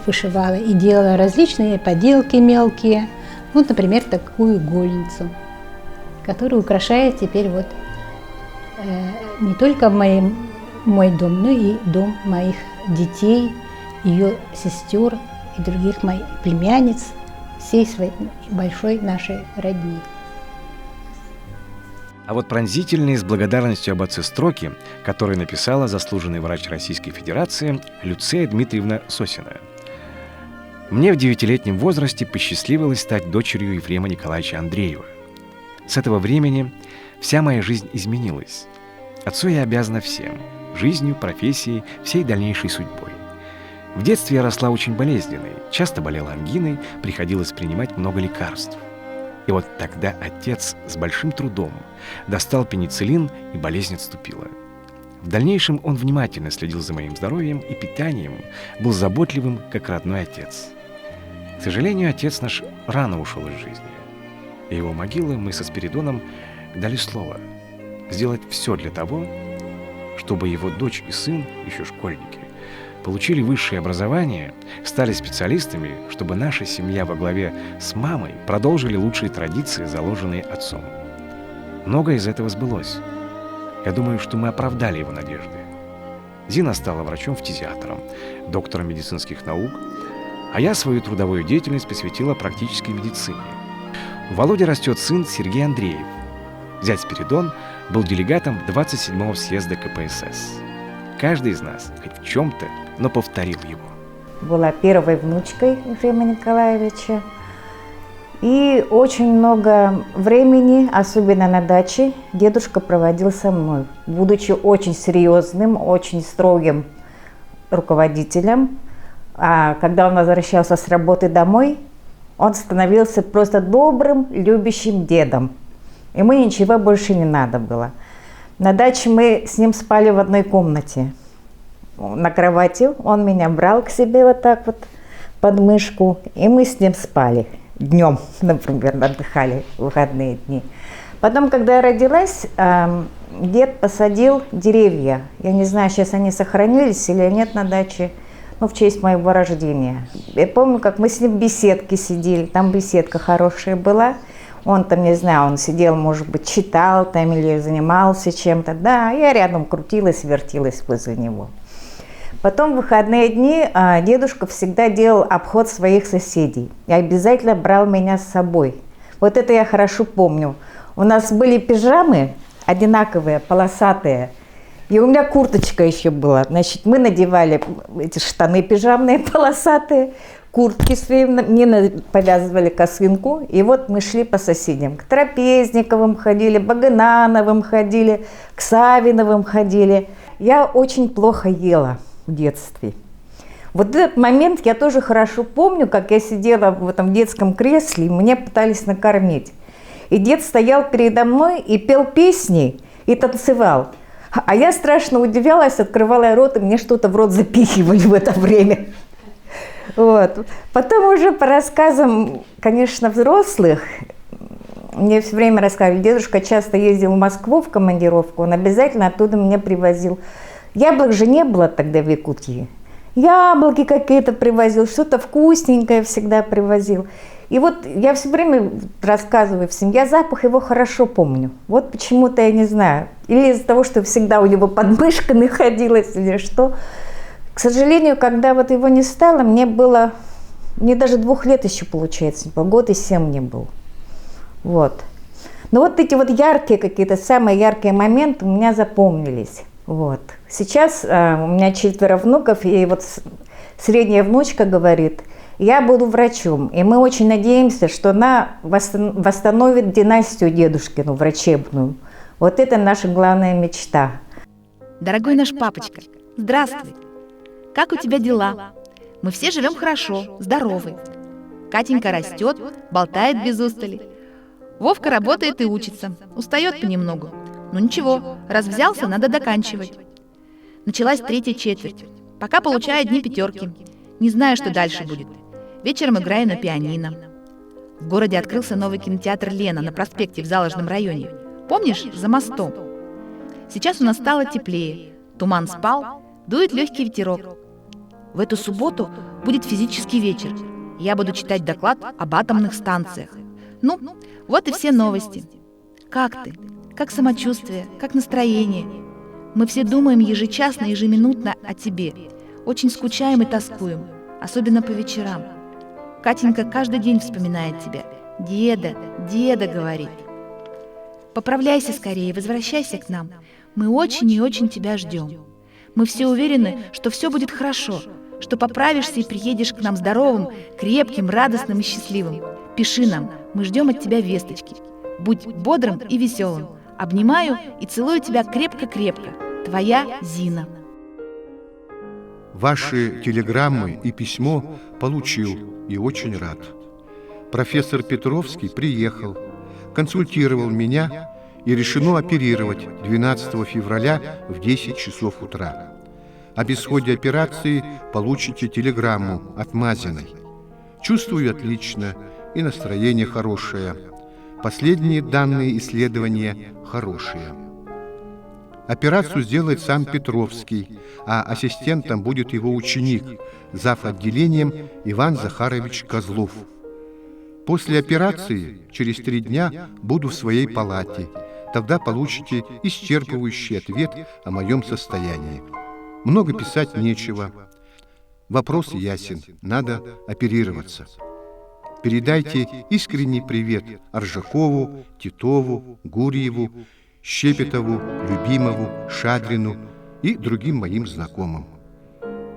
вышивала и делала различные поделки мелкие. Вот, например, такую игольницу, которая украшает теперь вот не только мой дом, но и дом моих детей, ее сестер и других моих племянниц, всей своей большой нашей родни. А вот пронзительные с благодарностью об отце строки, которые написала заслуженный врач Российской Федерации Люция Дмитриевна Сосина. Мне в 9-летнем возрасте посчастливилось стать дочерью Ефрема Николаевича Андреева. С этого времени Вся моя жизнь изменилась. Отцу я обязана всем – жизнью, профессией, всей дальнейшей судьбой. В детстве я росла очень болезненной, часто болела ангиной, приходилось принимать много лекарств. И вот тогда отец с большим трудом достал пенициллин, и болезнь отступила. В дальнейшем он внимательно следил за моим здоровьем и питанием, был заботливым, как родной отец. К сожалению, отец наш рано ушел из жизни. И его могилы мы со Спиридоном дали слово сделать все для того, чтобы его дочь и сын, еще школьники, получили высшее образование, стали специалистами, чтобы наша семья во главе с мамой продолжили лучшие традиции, заложенные отцом. Многое из этого сбылось. Я думаю, что мы оправдали его надежды. Зина стала врачом-фтизиатром, доктором медицинских наук, а я свою трудовую деятельность посвятила практической медицине. У Володи растет сын Сергей Андреев. Зять Спиридон был делегатом 27-го съезда КПСС. Каждый из нас хоть в чем-то, но повторил его. Была первой внучкой Ефрема Николаевича. И очень много времени, особенно на даче, дедушка проводил со мной, будучи очень серьезным, очень строгим руководителем. А когда он возвращался с работы домой, он становился просто добрым, любящим дедом. Ему ничего больше не надо было. На даче мы с ним спали в одной комнате. На кровати он меня брал к себе вот так вот под мышку, и мы с ним спали. Днем, например, отдыхали в выходные дни. Потом, когда я родилась, дед посадил деревья. Я не знаю, сейчас они сохранились или нет на даче, но в честь моего рождения. Я помню, как мы с ним в беседке сидели, там беседка хорошая была. Он там, не знаю, он сидел, может быть, читал там или занимался чем-то. Да, я рядом крутилась, вертелась возле него. Потом в выходные дни дедушка всегда делал обход своих соседей и обязательно брал меня с собой. Вот это я хорошо помню. У нас были пижамы одинаковые, полосатые, и у меня курточка еще была. Значит, мы надевали эти штаны пижамные полосатые, куртки свои, мне повязывали косынку, и вот мы шли по соседям. К Трапезниковым ходили, Баганановым ходили, к Савиновым ходили. Я очень плохо ела в детстве. Вот этот момент я тоже хорошо помню, как я сидела в этом детском кресле, и меня пытались накормить. И дед стоял передо мной и пел песни, и танцевал. А я страшно удивлялась, открывала рот, и мне что-то в рот запихивали в это время. Вот. Потом уже по рассказам, конечно, взрослых, мне все время рассказывали, дедушка часто ездил в Москву в командировку, он обязательно оттуда меня привозил. Яблок же не было тогда в Якутии. Яблоки какие-то привозил, что-то вкусненькое всегда привозил. И вот я все время рассказываю всем, я запах его хорошо помню. Вот почему-то я не знаю. Или из-за того, что всегда у него под мышкой находилась, или что. К сожалению, когда вот его не стало, мне даже 2 лет еще, получается, год и 7 мне был. Вот. Но вот эти вот яркие какие-то, самые яркие моменты у меня запомнились. Вот. Сейчас у меня 4 внуков, и вот средняя внучка говорит, я буду врачом. И мы очень надеемся, что она восстановит династию дедушкину, врачебную. Вот это наша главная мечта. Дорогой наш папочка, здравствуй! Как у тебя дела? Мы все живем хорошо, здоровы. Катенька растет, болтает без устали. Вовка работает и учится, устает понемногу. Ну ничего, раз взялся, надо доканчивать. Началась 3-я четверть. Пока получаю одни 5. Не знаю, что дальше будет. Вечером играю на пианино. В городе открылся новый кинотеатр «Лена» на проспекте в Заложном районе. Помнишь, за мостом? Сейчас у нас стало теплее. Туман спал, дует легкий ветерок. В эту субботу будет физический вечер. Я буду читать доклад об атомных станциях. Ну, вот и все новости. Как ты? Как самочувствие? Как настроение? Мы все думаем ежечасно, ежеминутно о тебе. Очень скучаем и тоскуем, особенно по вечерам. Катенька каждый день вспоминает тебя. Деда, деда, говорит. Поправляйся скорее, возвращайся к нам. Мы очень и очень тебя ждем. Мы все уверены, что все будет хорошо, что поправишься и приедешь к нам здоровым, крепким, радостным и счастливым. Пиши нам, мы ждем от тебя весточки. Будь бодрым и веселым. Обнимаю и целую тебя крепко-крепко. Твоя Зина. Ваши телеграммы и письмо получил и очень рад. Профессор Петровский приехал, консультировал меня и решено оперировать 12 февраля в 10 часов утра. Об исходе операции получите телеграмму от Мазиной. Чувствую отлично и настроение хорошее. Последние данные исследования хорошие. Операцию сделает сам Петровский, а ассистентом будет его ученик, зав. Отделением Иван Захарович Козлов. После операции, через 3 дня, буду в своей палате. Тогда получите исчерпывающий ответ о моем состоянии. Много писать нечего. Вопрос ясен, надо оперироваться. Передайте искренний привет Аржакову, Титову, Гурьеву, Щепетову, Любимову, Шадрину и другим моим знакомым.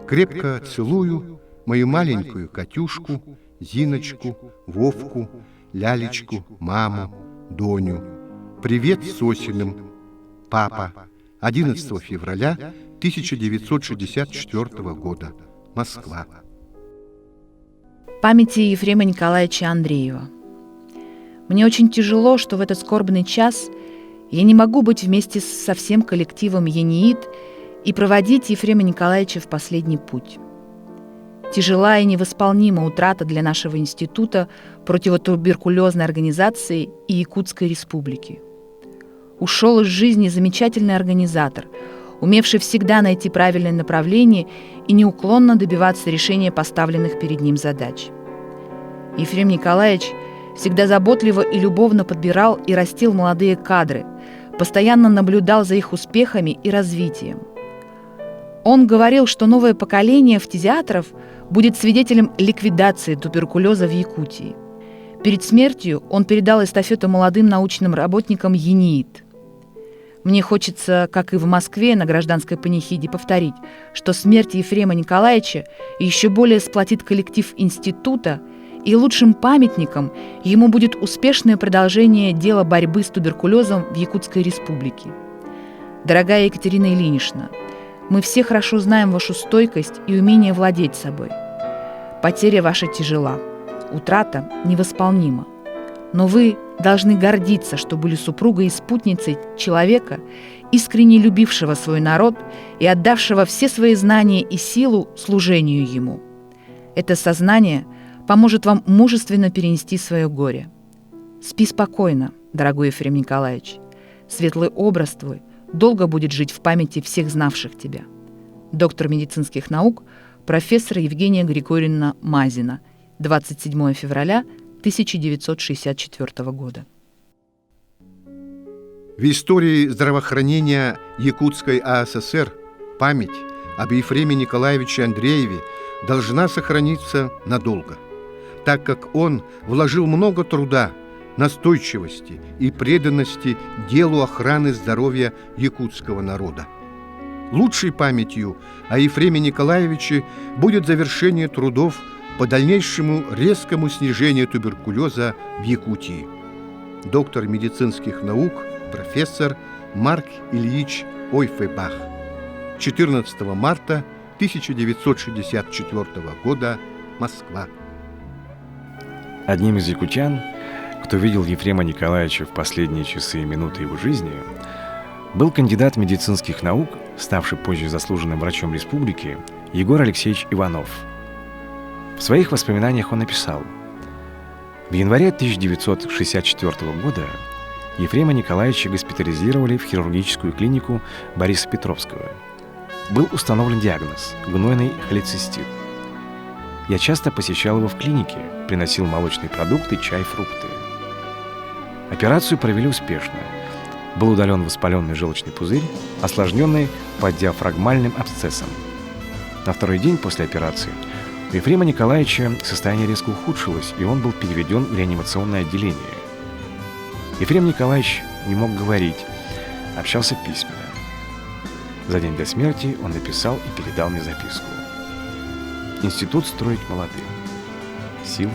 Крепко целую мою маленькую Катюшку, Зиночку, Вовку, Лялечку, маму, Доню. Привет Сосиным. Папа. 11 февраля 1964 года. Москва. Памяти Ефрема Николаевича Андреева. Мне очень тяжело, что в этот скорбный час я не могу быть вместе со всем коллективом «Ениит» и проводить Ефрема Николаевича в последний путь. Тяжела и невосполнима утрата для нашего института противотуберкулезной организации и Якутской республики. Ушел из жизни замечательный организатор, умевший всегда найти правильное направление и неуклонно добиваться решения поставленных перед ним задач. Ефрем Николаевич всегда заботливо и любовно подбирал и растил молодые кадры, постоянно наблюдал за их успехами и развитием. Он говорил, что новое поколение фтизиатров будет свидетелем ликвидации туберкулеза в Якутии. Перед смертью он передал эстафету молодым научным работникам ЕНИИТ. Мне хочется, как и в Москве на гражданской панихиде, повторить, что смерть Ефрема Николаевича еще более сплотит коллектив института, и лучшим памятником ему будет успешное продолжение дела борьбы с туберкулезом в Якутской республике. Дорогая Екатерина Ильинична, мы все хорошо знаем вашу стойкость и умение владеть собой. Потеря ваша тяжела, утрата невосполнима. Но вы должны гордиться, что были супругой и спутницей человека, искренне любившего свой народ и отдавшего все свои знания и силу служению ему. Это сознание поможет вам мужественно перенести свое горе. Спи спокойно, дорогой Ефрем Николаевич. Светлый образ твой долго будет жить в памяти всех знавших тебя. Доктор медицинских наук, профессор Евгения Григорьевна Мазина, 27 февраля 1964 года. В истории здравоохранения Якутской АССР память об Ефреме Николаевиче Андрееве должна сохраниться надолго, так как он вложил много труда, настойчивости и преданности делу охраны здоровья якутского народа. Лучшей памятью о Ефреме Николаевиче будет завершение трудов по дальнейшему резкому снижению туберкулеза в Якутии. Доктор медицинских наук, профессор Марк Ильич Ойфебах. 14 марта 1964 года. Москва. Одним из якутян, кто видел Ефрема Николаевича в последние часы и минуты его жизни, был кандидат медицинских наук, ставший позже заслуженным врачом республики, Егор Алексеевич Иванов. В своих воспоминаниях он написал: в январе 1964 года Ефрема Николаевича госпитализировали в хирургическую клинику Бориса Петровского. Был установлен диагноз – гнойный холецистит. Я часто посещал его в клинике, приносил молочные продукты, чай, фрукты. Операцию провели успешно. Был удален воспаленный желчный пузырь, осложненный поддиафрагмальным абсцессом. На второй день после операции у Ефрема Николаевича состояние резко ухудшилось, и он был переведен в реанимационное отделение. Ефрем Николаевич не мог говорить, общался письменно. За день до смерти он написал и передал мне записку: «Институт строить молодым. Сил